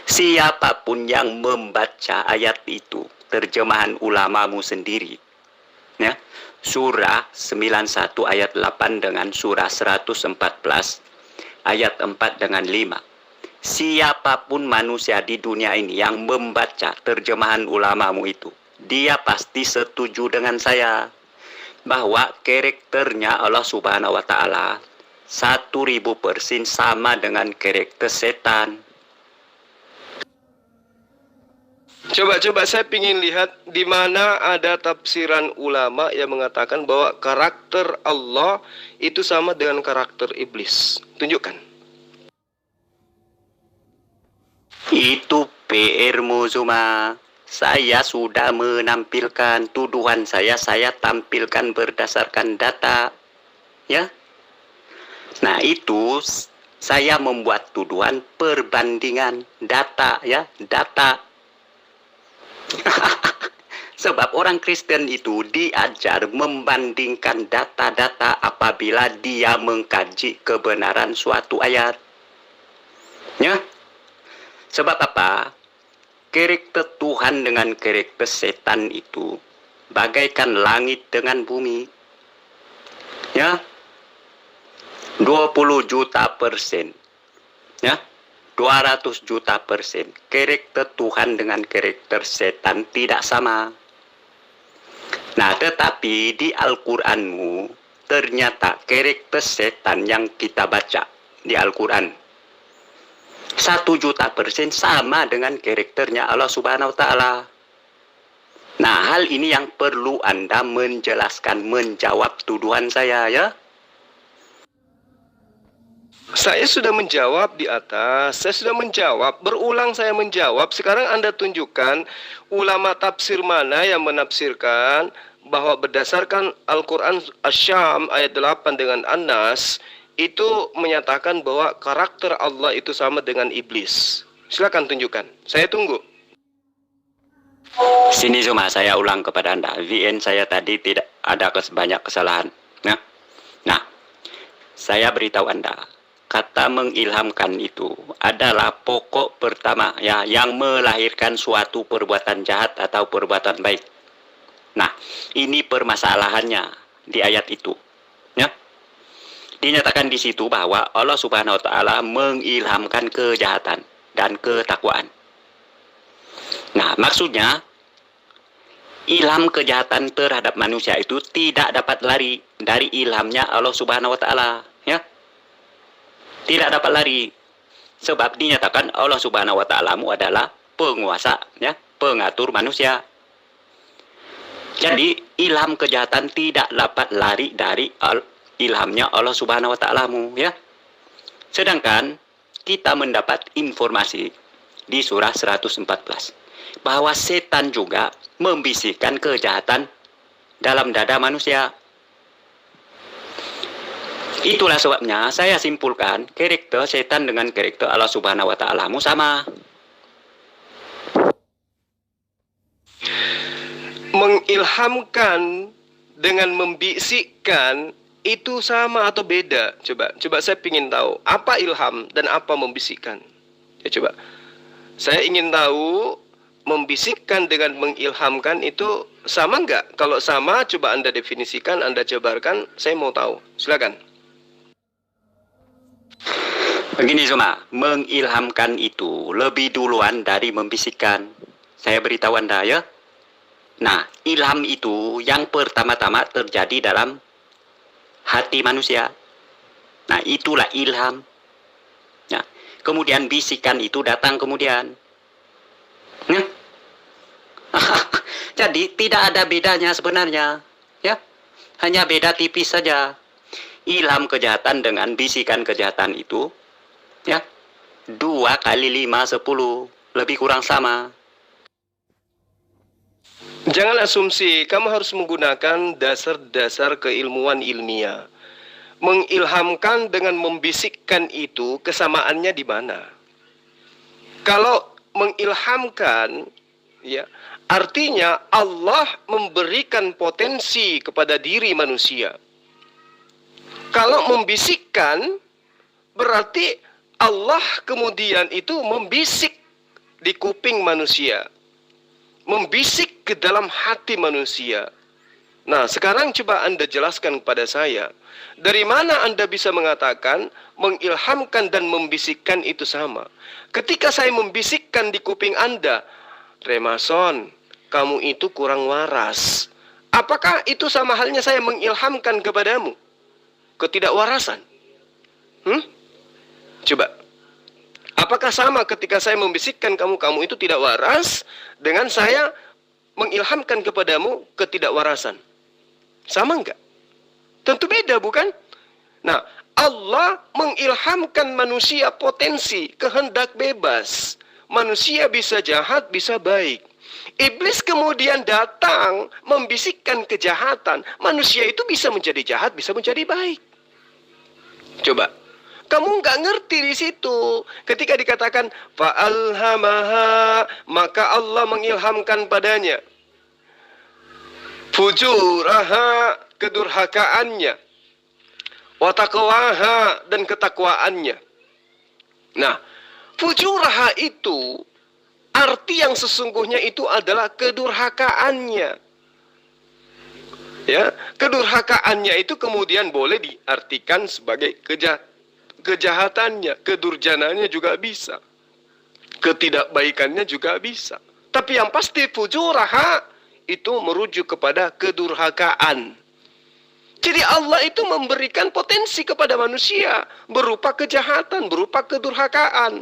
siapapun yang membaca ayat itu, terjemahan ulamamu sendiri, ya, surah 91 ayat 8 dengan surah 114 ayat 4 dengan 5. Siapapun manusia di dunia ini yang membaca terjemahan ulamamu itu, dia pasti setuju dengan saya bahwa karakternya Allah Subhanahu wa Ta'ala 1000% sama dengan karakter setan. Coba saya ingin lihat di mana ada tafsiran ulama yang mengatakan bahwa karakter Allah itu sama dengan karakter iblis. Tunjukkan. Itu PR-mu Zuma. Saya sudah menampilkan tuduhan saya tampilkan berdasarkan data. Ya. Nah, itu saya membuat tuduhan perbandingan data, ya, data. Sebab orang Kristen itu diajar membandingkan data-data apabila dia mengkaji kebenaran suatu ayat. Ya. Sebab apa? Karakter Tuhan dengan karakter setan itu bagaikan langit dengan bumi. Ya. 20 juta %. Ya. 200 juta %. Karakter Tuhan dengan karakter setan tidak sama. Nah, tetapi di Al-Qur'anmu ternyata karakter setan yang kita baca di Al-Quran 1.000.000% sama dengan karakternya Allah Subhanahu wa Ta'ala. Nah, hal ini yang perlu Anda menjelaskan, menjawab tuduhan saya, ya. Saya sudah menjawab di atas, saya sudah menjawab, berulang saya menjawab. Sekarang Anda tunjukkan ulama tafsir mana yang menafsirkan bahwa berdasarkan Al-Quran Asy-Syam ayat 8 dengan An-Nas, itu menyatakan bahwa karakter Allah itu sama dengan iblis. Silakan tunjukkan, saya tunggu. Sini cuma saya ulang kepada Anda, VN saya tadi tidak ada banyak kesalahan. Nah, saya beritahu Anda, kata mengilhamkan itu adalah pokok pertama ya yang melahirkan suatu perbuatan jahat atau perbuatan baik. Nah, ini permasalahannya di ayat itu. Ya. Dinyatakan di situ bahwa Allah Subhanahu wa Ta'ala mengilhamkan kejahatan dan ketakwaan. Nah, maksudnya ilham kejahatan terhadap manusia itu tidak dapat lari dari ilhamnya Allah Subhanahu wa Ta'ala, ya. Tidak dapat lari. Sebab dinyatakan Allah Subhanahu wa Ta'ala adalah penguasa, ya, pengatur manusia. Jadi ilham kejahatan tidak dapat lari dari ilhamnya Allah Subhanahu wa Ta'ala, ya. Sedangkan kita mendapat informasi di surah 114 bahwa setan juga membisikkan kejahatan dalam dada manusia. Itulah sebabnya saya simpulkan karakter setan dengan karakter Allah Subhanahu wa Ta'ala sama. Mengilhamkan dengan membisikkan itu sama atau beda? Coba saya ingin tahu apa ilham dan apa membisikkan. Ya coba. Saya ingin tahu membisikkan dengan mengilhamkan itu sama nggak? Kalau sama, coba Anda definisikan, Anda jabarkan. Saya mau tahu. Silakan. Begini cuma, mengilhamkan itu lebih duluan dari membisikkan. Saya beritahu Anda, ya. Nah, ilham itu yang pertama-tama terjadi dalam hati manusia. Nah, itulah ilham. Nah, kemudian bisikan itu datang kemudian. Nah. Jadi tidak ada bedanya sebenarnya, ya. Hanya beda tipis saja. Ilham kejahatan dengan bisikan kejahatan itu, ya, 2 kali 5 10, lebih kurang sama. Jangan asumsi, kamu harus menggunakan dasar-dasar keilmuan ilmiah. Mengilhamkan dengan membisikkan itu kesamaannya di mana? Kalau mengilhamkan, ya, artinya Allah memberikan potensi kepada diri manusia. Kalau membisikkan, berarti Allah kemudian itu membisik di kuping manusia. Membisik ke dalam hati manusia. Nah, sekarang coba Anda jelaskan kepada saya. Dari mana Anda bisa mengatakan mengilhamkan dan membisikkan itu sama? Ketika saya membisikkan di kuping Anda, Remason, kamu itu kurang waras. Apakah itu sama halnya saya mengilhamkan kepadamu ketidakwarasan? Coba. Apakah sama ketika saya membisikkan kamu itu tidak waras dengan saya mengilhamkan kepadamu ketidakwarasan? Sama enggak? Tentu beda, bukan? Nah, Allah mengilhamkan manusia potensi, kehendak bebas. Manusia bisa jahat, bisa baik. Iblis kemudian datang membisikkan kejahatan. Manusia itu bisa menjadi jahat, bisa menjadi baik. Coba. Kamu nggak ngerti di situ. Ketika dikatakan fa'alhamaha, maka Allah mengilhamkan padanya. Fujuraha, kedurhakaannya. Wataqwaha, dan ketakwaannya. Nah, fujuraha itu arti yang sesungguhnya itu adalah kedurhakaannya. Ya, kedurhakaannya itu kemudian boleh diartikan sebagai kejahatannya, kedurjananya juga bisa. Ketidakbaikannya juga bisa. Tapi yang pasti fujuraha itu merujuk kepada kedurhakaan. Jadi Allah itu memberikan potensi kepada manusia berupa kejahatan, berupa kedurhakaan.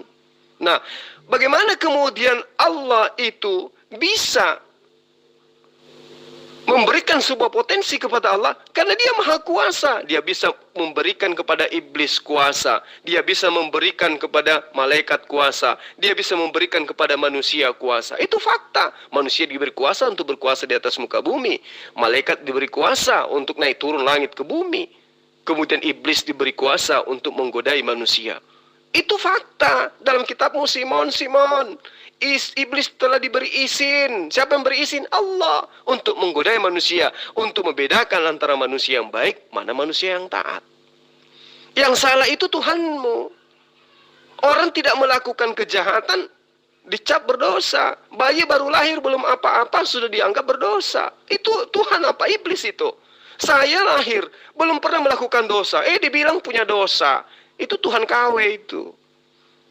Nah, bagaimana kemudian Allah itu bisa memberikan sebuah potensi kepada Allah? Karena dia maha kuasa. Dia bisa memberikan kepada iblis kuasa. Dia bisa memberikan kepada malaikat kuasa. Dia bisa memberikan kepada manusia kuasa. Itu fakta. Manusia diberi kuasa untuk berkuasa di atas muka bumi. Malaikat diberi kuasa untuk naik turun langit ke bumi. Kemudian iblis diberi kuasa untuk menggodai manusia. Itu fakta dalam kitabmu Simon. Iblis telah diberi izin. Siapa yang beri izin? Allah. Untuk menggodai manusia. Untuk membedakan antara manusia yang baik, mana manusia yang taat. Yang salah itu Tuhanmu. Orang tidak melakukan kejahatan, dicap berdosa. Bayi baru lahir belum apa-apa, sudah dianggap berdosa. Itu Tuhan apa? Iblis itu. Saya lahir, belum pernah melakukan dosa. Dibilang punya dosa. Itu Tuhan KW itu.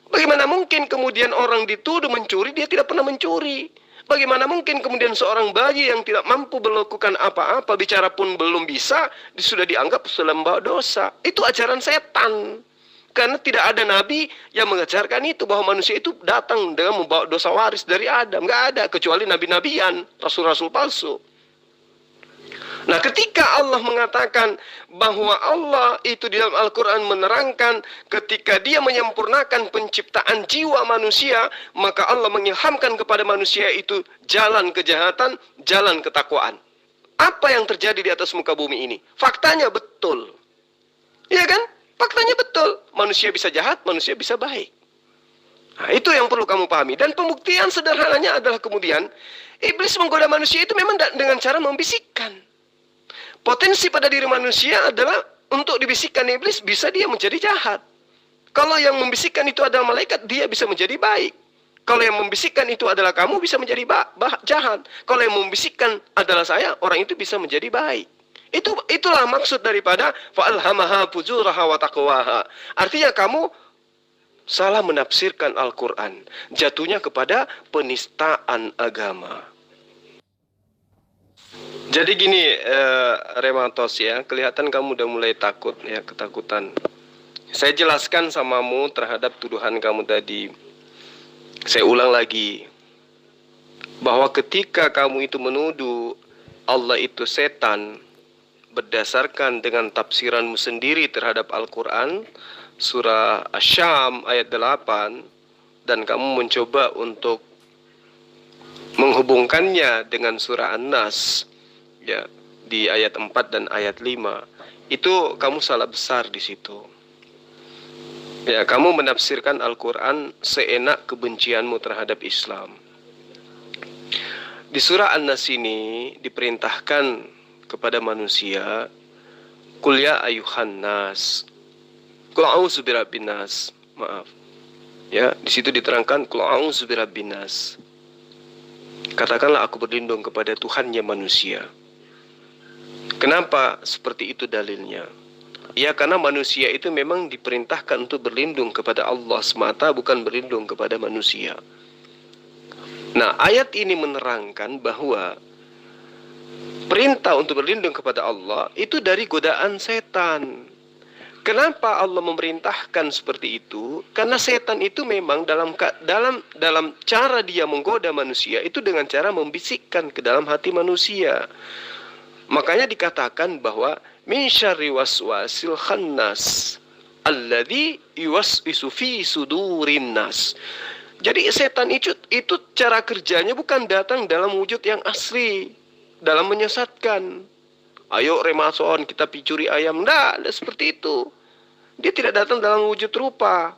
Bagaimana mungkin kemudian orang dituduh mencuri, dia tidak pernah mencuri. Bagaimana mungkin kemudian seorang bayi yang tidak mampu melakukan apa-apa, bicara pun belum bisa, sudah dianggap sudah membawa dosa. Itu ajaran setan. Karena tidak ada nabi yang mengajarkan itu, bahwa manusia itu datang dengan membawa dosa waris dari Adam. Nggak ada, kecuali nabi-nabian, rasul-rasul palsu. Nah, ketika Allah mengatakan bahwa Allah itu di dalam Al-Quran menerangkan ketika dia menyempurnakan penciptaan jiwa manusia, maka Allah mengilhamkan kepada manusia itu jalan kejahatan, jalan ketakwaan. Apa yang terjadi di atas muka bumi ini? Faktanya betul. Iya kan? Faktanya betul. Manusia bisa jahat, manusia bisa baik. Nah, itu yang perlu kamu pahami. Dan pembuktian sederhananya adalah kemudian iblis menggoda manusia itu memang dengan cara membisikkan. Potensi pada diri manusia adalah untuk dibisikkan iblis, bisa dia menjadi jahat. Kalau yang membisikkan itu adalah malaikat, dia bisa menjadi baik. Kalau yang membisikkan itu adalah kamu, bisa menjadi jahat. Kalau yang membisikkan adalah saya, orang itu bisa menjadi baik. Itulah maksud daripada fa'alhamaha fujuraha wa taqwaha. Artinya kamu salah menafsirkan Al-Quran. Jatuhnya kepada penistaan agama. Jadi gini, Rematos ya, kelihatan kamu udah mulai takut ya, ketakutan. Saya jelaskan samamu terhadap tuduhan kamu tadi. Saya ulang lagi, bahwa ketika kamu itu menuduh Allah itu setan, berdasarkan dengan tafsiranmu sendiri terhadap Al-Quran, surah Asy-Syam ayat 8, dan kamu mencoba untuk menghubungkannya dengan surah An-Nas, ya, di ayat 4 dan ayat 5, itu kamu salah besar di situ. Ya, kamu menafsirkan Al-Quran seenak kebencianmu terhadap Islam. Di surah An-Nas ini diperintahkan kepada manusia, Qul ya ayuhan nas, Qul a'udzu birabbin nas. Maaf. Ya, di situ diterangkan Qul a'udzu birabbin nas. Katakanlah aku berlindung kepada Tuhannya manusia. Kenapa seperti itu dalilnya? Ya, karena manusia itu memang diperintahkan untuk berlindung kepada Allah semata, bukan berlindung kepada manusia. Nah, ayat ini menerangkan bahwa perintah untuk berlindung kepada Allah itu dari godaan setan. Kenapa Allah memerintahkan seperti itu? Karena setan itu memang dalam cara dia menggoda manusia itu dengan cara membisikkan ke dalam hati manusia. Makanya dikatakan bahwa min syarri waswasil khannas alladzi yuwaswisu fi sudurin nas. Jadi setan itu cara kerjanya bukan datang dalam wujud yang asli, dalam menyesatkan. Ayo Remason, kita picuri ayam. Tidak seperti itu. Dia tidak datang dalam wujud rupa,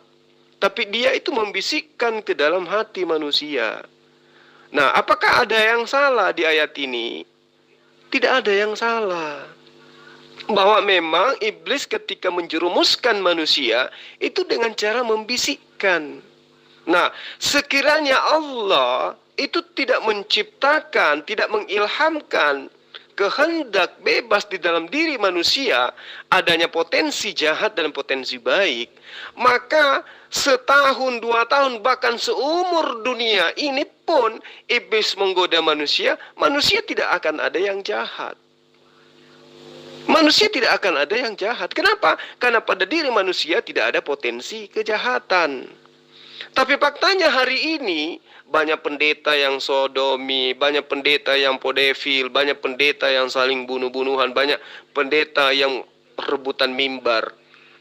tapi dia itu membisikkan ke dalam hati manusia. Nah, apakah ada yang salah di ayat ini? Tidak ada yang salah. Bahwa memang iblis ketika menjerumuskan manusia itu dengan cara membisikkan. Nah, sekiranya Allah itu tidak menciptakan, tidak mengilhamkan kehendak bebas di dalam diri manusia, adanya potensi jahat dan potensi baik, maka setahun, 2 tahun, bahkan seumur dunia ini pun kalaupun iblis menggoda manusia, manusia tidak akan ada yang jahat. Manusia tidak akan ada yang jahat. Kenapa? Karena pada diri manusia tidak ada potensi kejahatan. Tapi faktanya hari ini banyak pendeta yang sodomi, banyak pendeta yang podefil, banyak pendeta yang saling bunuh-bunuhan, banyak pendeta yang rebutan mimbar.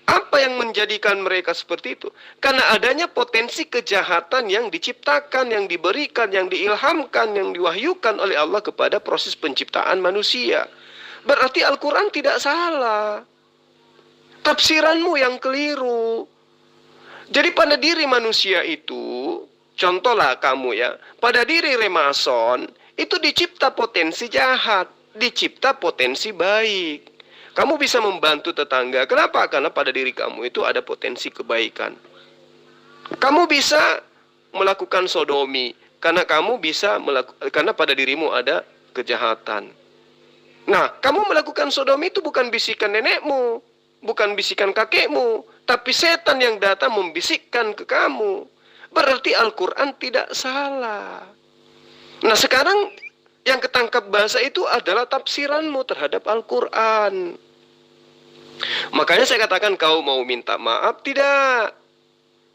Apa yang menjadikan mereka seperti itu? Karena adanya potensi kejahatan yang diciptakan, yang diberikan, yang diilhamkan, yang diwahyukan oleh Allah kepada proses penciptaan manusia. Berarti Al-Quran tidak salah. Tafsiranmu yang keliru. Jadi pada diri manusia itu, contohlah kamu ya, pada diri Remason, itu dicipta potensi jahat, dicipta potensi baik. Kamu bisa membantu tetangga. Kenapa? Karena pada diri kamu itu ada potensi kebaikan. Kamu bisa melakukan sodomi, karena karena pada dirimu ada kejahatan. Nah, kamu melakukan sodomi itu bukan bisikan nenekmu, bukan bisikan kakekmu, tapi setan yang datang membisikkan ke kamu. Berarti Al-Quran tidak salah. Nah, sekarang yang ketangkap bahasa itu adalah tafsiranmu terhadap Al-Quran. Makanya saya katakan, kau mau minta maaf? Tidak.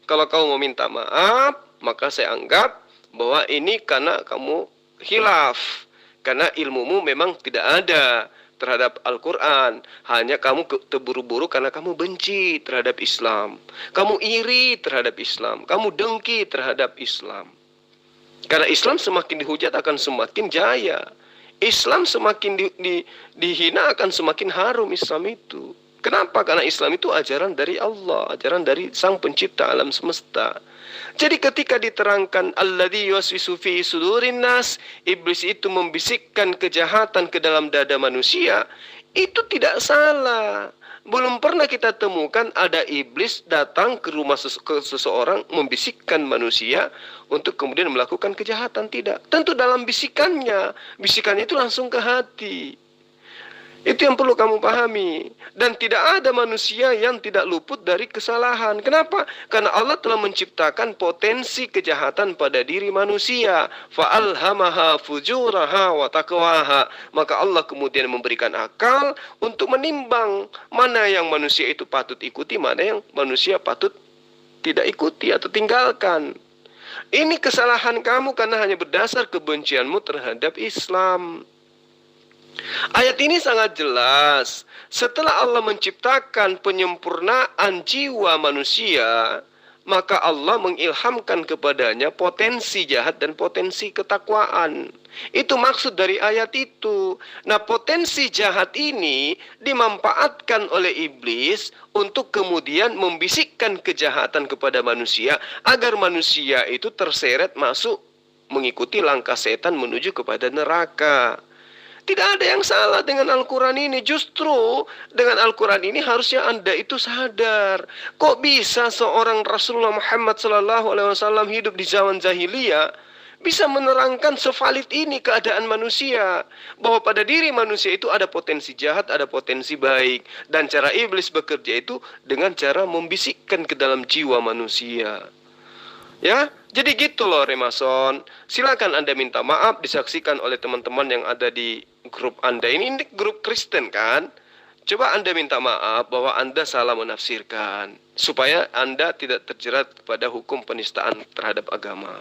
Kalau kau mau minta maaf, maka saya anggap bahwa ini karena kamu khilaf. Karena ilmumu memang tidak ada terhadap Al-Quran. Hanya kamu terburu-buru karena kamu benci terhadap Islam. Kamu iri terhadap Islam. Kamu dengki terhadap Islam. Karena Islam semakin dihujat akan semakin jaya. Islam semakin dihina akan semakin harum Islam itu. Kenapa? Karena Islam itu ajaran dari Allah. Ajaran dari Sang Pencipta alam semesta. Jadi ketika diterangkan alladzi yuwaswisu fi sudurin nas, iblis itu membisikkan kejahatan ke dalam dada manusia, itu tidak salah. Belum pernah kita temukan ada iblis datang ke rumah seseorang membisikkan manusia untuk kemudian melakukan kejahatan. Tidak. Tentu dalam bisikannya itu langsung ke hati. Itu yang perlu kamu pahami. Dan tidak ada manusia yang tidak luput dari kesalahan. Kenapa? Karena Allah telah menciptakan potensi kejahatan pada diri manusia. Fa'alhamaha fujuraha wa taqwaha. Maka Allah kemudian memberikan akal untuk menimbang mana yang manusia itu patut ikuti, mana yang manusia patut tidak ikuti atau tinggalkan. Ini kesalahan kamu karena hanya berdasar kebencianmu terhadap Islam. Ayat ini sangat jelas. Setelah Allah menciptakan penyempurnaan jiwa manusia, maka Allah mengilhamkan kepadanya potensi jahat dan potensi ketakwaan. Itu maksud dari ayat itu. Nah, potensi jahat ini dimanfaatkan oleh iblis untuk kemudian membisikkan kejahatan kepada manusia agar manusia itu terseret masuk mengikuti langkah setan menuju kepada neraka. Tidak ada yang salah dengan Al-Quran ini. Justru dengan Al-Quran ini harusnya Anda itu sadar. Kok bisa seorang Rasulullah Muhammad SAW hidup di zaman jahiliyah bisa menerangkan sevalid ini keadaan manusia. Bahwa pada diri manusia itu ada potensi jahat, ada potensi baik. Dan cara iblis bekerja itu dengan cara membisikkan ke dalam jiwa manusia. Ya, jadi gitu loh Remason. Silakan Anda minta maaf, disaksikan oleh teman-teman yang ada di grup Anda. Ini grup Kristen kan? Coba Anda minta maaf bahwa Anda salah menafsirkan, supaya Anda tidak terjerat pada hukum penistaan terhadap agama.